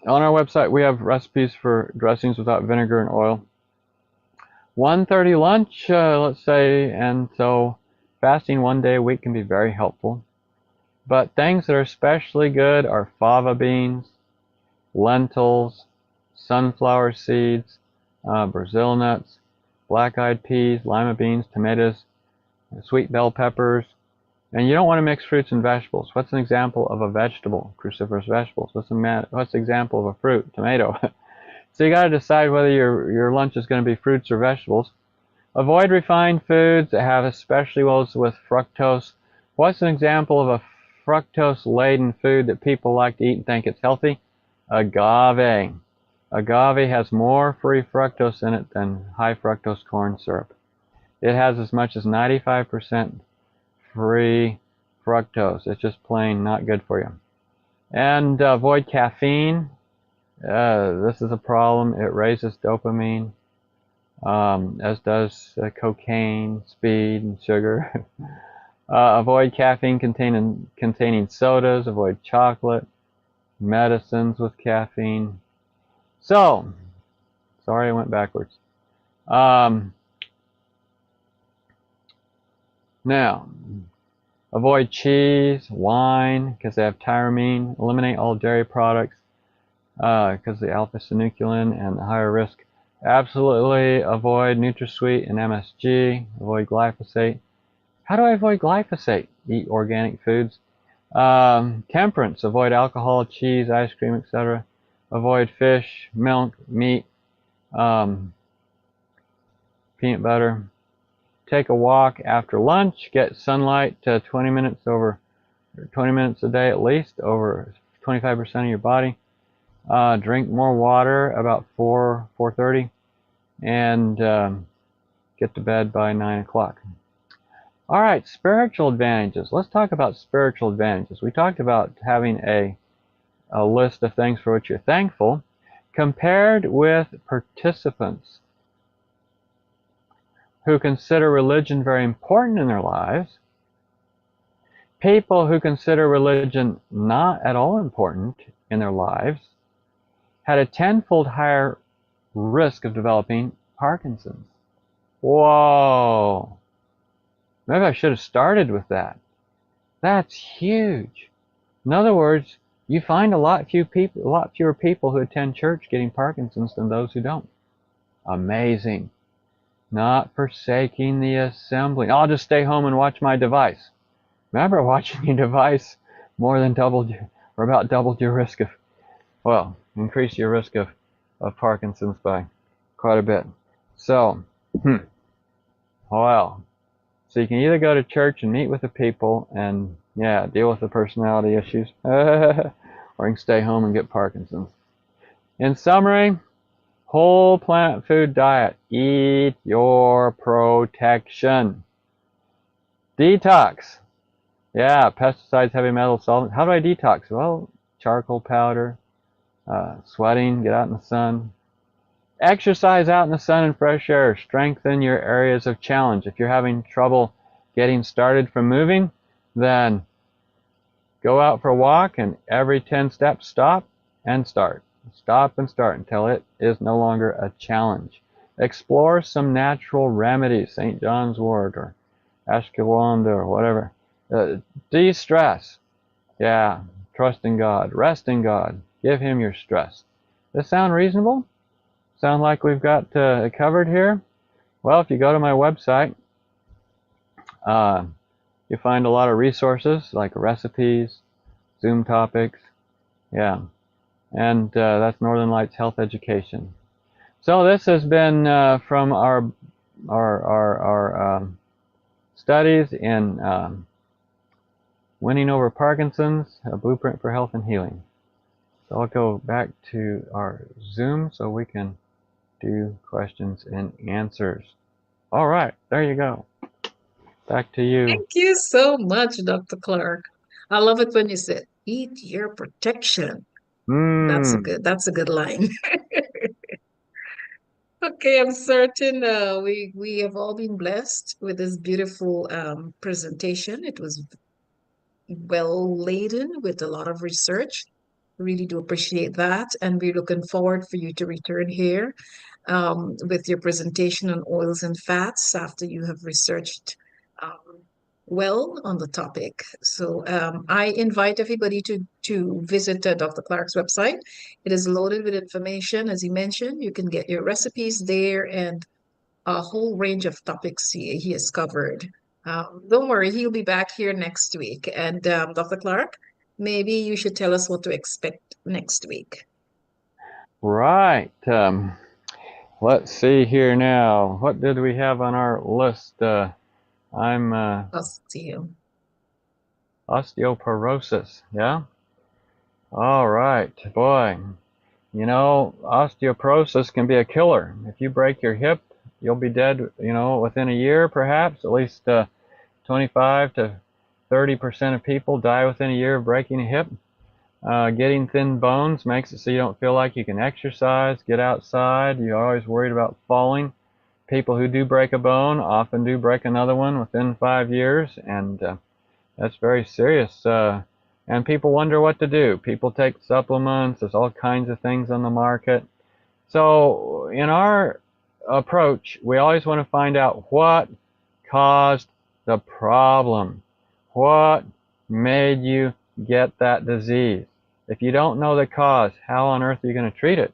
On our website, we have recipes for dressings without vinegar and oil. 1:30 lunch, let's say, and so fasting 1 day a week can be very helpful. But things that are especially good are fava beans, lentils, sunflower seeds, Brazil nuts, black-eyed peas, lima beans, tomatoes, sweet bell peppers. And you don't want to mix fruits and vegetables. What's an example of a vegetable? Cruciferous vegetables. What's the example of a fruit? Tomato. So you got to decide whether your lunch is going to be fruits or vegetables. Avoid refined foods that have especially those with fructose. What's an example of a fructose-laden food that people like to eat and think it's healthy? Agave. Agave has more free fructose in it than high fructose corn syrup. It has as much as 95% free fructose. It's just plain not good for you. And avoid caffeine. This is a problem. It raises dopamine, as does cocaine, speed, and sugar. Avoid caffeine containing sodas. Avoid chocolate, medicines with caffeine. So, sorry I went backwards. Now, avoid cheese, wine, because they have tyramine. Eliminate all dairy products because of the alpha-synuclein and the higher risk. Absolutely avoid NutraSweet and MSG. Avoid glyphosate. How do I avoid glyphosate? Eat organic foods. Temperance. Avoid alcohol, cheese, ice cream, etc. Avoid fish, milk, meat, peanut butter. Take a walk after lunch. Get sunlight 20 minutes a day at least, over 25% of your body. Drink more water about 4:30, and get to bed by 9 o'clock. All right, spiritual advantages. Let's talk about spiritual advantages. We talked about having a list of things for which you're thankful. Compared with participants who consider religion very important in their lives, people who consider religion not at all important in their lives had a tenfold higher risk of developing Parkinson's. Whoa. Maybe I should have started with that. That's huge. In other words, you find a lot fewer people who attend church getting Parkinson's than those who don't. Amazing. Not forsaking the assembly. I'll just stay home and watch my device. Remember, watching your device more than doubled or about doubled your risk of, well, increased your risk of Parkinson's by quite a bit. So, well, so you can either go to church and meet with the people and, yeah, deal with the personality issues, or you can stay home and get Parkinson's. In summary, whole plant food diet. Eat your protection. Detox. Yeah, pesticides, heavy metal, solvents. How do I detox? Well, charcoal powder, sweating, get out in the sun. Exercise out in the sun and fresh air. Strengthen your areas of challenge. If you're having trouble getting started from moving, then go out for a walk and every 10 steps stop and start. Stop and start until it is no longer a challenge. Explore some natural remedies, St. John's wort or ashwagandha or whatever. De-stress. Yeah, trust in God. Rest in God. Give Him your stress. Does this sound reasonable? Sound like we've got it covered here? Well, if you go to my website, you find a lot of resources like recipes, Zoom topics, yeah, and that's Northern Lights Health Education. So this has been from our studies in Winning Over Parkinson's, a Blueprint for Health and Healing. So I'll go back to our Zoom so we can do questions and answers. All right, there you go. Back to you. Thank you so much, Dr. Clark. I love it when you said, eat your protection. That's a good line. Okay, I'm certain we have all been blessed with this beautiful presentation. It was well laden with a lot of research. Really do appreciate that, and we're looking forward for you to return here with your presentation on oils and fats after you have researched um, well on the topic. So I invite everybody to visit Dr. Clark's website. It is loaded with information, as he mentioned. You can get your recipes there and a whole range of topics he has covered. Don't worry, he'll be back here next week. And Dr. Clark, maybe you should tell us what to expect next week. Right. Let's see here now. What did we have on our list? I'm I'll see you. osteoporosis. Yeah. All right, boy. Osteoporosis can be a killer. If you break your hip, you'll be dead. Within a year, perhaps. At least 25 to 30% of people die within a year of breaking a hip. Getting thin bones makes it so you don't feel like you can exercise, get outside. You're always worried about falling. People who do break a bone often do break another one within 5 years, and that's very serious. And people wonder what to do. People take supplements. There's all kinds of things on the market. So in our approach, we always want to find out what caused the problem. What made you get that disease? If you don't know the cause, how on earth are you going to treat it?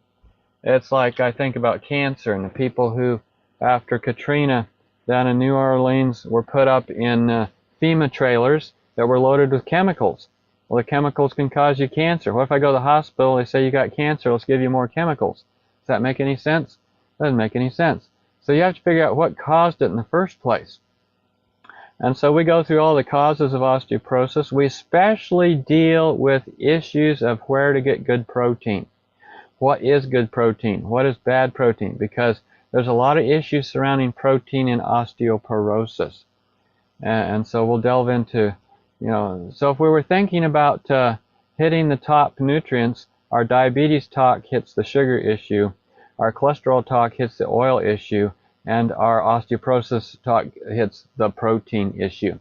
It's like I think about cancer and the people who, after Katrina down in New Orleans, were put up in FEMA trailers that were loaded with chemicals. Well, the chemicals can cause you cancer. What if I go to the hospital, they say you got cancer, let's give you more chemicals? Does that make any sense? Doesn't make any sense. So you have to figure out what caused it in the first place. And so we go through all the causes of osteoporosis. We especially deal with issues of where to get good protein. What is good protein? What is bad protein? Because there's a lot of issues surrounding protein in osteoporosis. And so we'll delve into, so if we were thinking about hitting the top nutrients, our diabetes talk hits the sugar issue, our cholesterol talk hits the oil issue, and our osteoporosis talk hits the protein issue.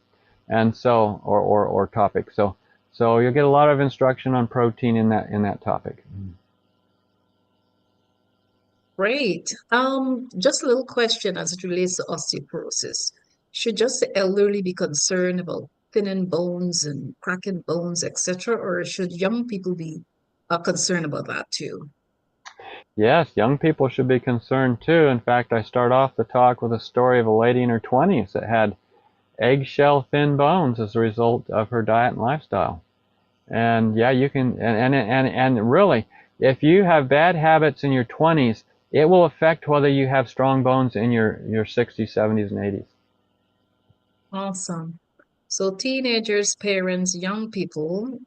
And so, or topic. So you'll get a lot of instruction on protein in that topic. Great. Just a little question as it relates to osteoporosis. Should just the elderly be concerned about thinning bones and cracking bones, etc., or should young people be concerned about that too? Yes, young people should be concerned too. In fact, I start off the talk with a story of a lady in her 20s that had eggshell thin bones as a result of her diet and lifestyle. And yeah, you can, and really, if you have bad habits in your 20s, it will affect whether you have strong bones in your 60s, 70s, and 80s. Awesome. So teenagers, parents, young people,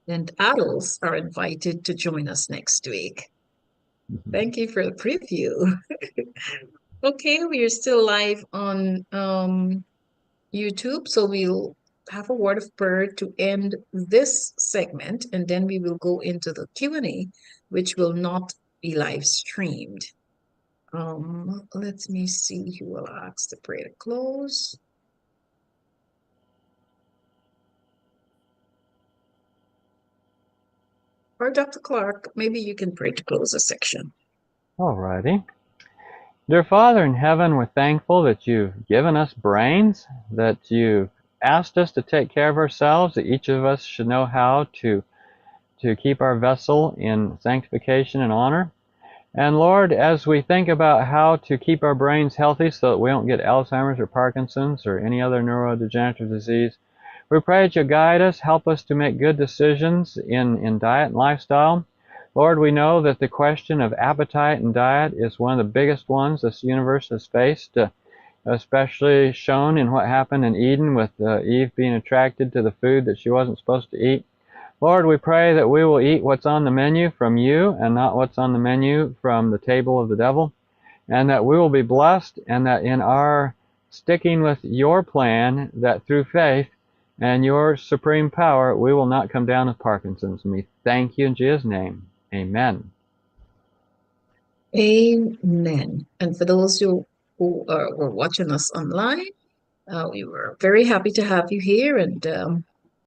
and adults are invited to join us next week. Thank you for the preview. Okay, we are still live on YouTube, so we'll have a word of prayer to end this segment, and then we will go into the Q&A, which will not be live streamed. Let me see who will ask the prayer to close. Or Dr. Clark, maybe you can pray to close the section. Alrighty. Dear Father in heaven, we're thankful that you've given us brains, that you've asked us to take care of ourselves, that each of us should know how to keep our vessel in sanctification and honor. And Lord, as we think about how to keep our brains healthy so that we don't get Alzheimer's or Parkinson's or any other neurodegenerative disease, we pray that you guide us, help us to make good decisions in diet and lifestyle. Lord, we know that the question of appetite and diet is one of the biggest ones this universe has faced, especially shown in what happened in Eden with Eve being attracted to the food that she wasn't supposed to eat. Lord, we pray that we will eat what's on the menu from you and not what's on the menu from the table of the devil, and that we will be blessed, and that in our sticking with your plan, that through faith and your supreme power, we will not come down with Parkinson's. And we thank you in Jesus' name. Amen. Amen. And for those who were watching us online, we were very happy to have you here, and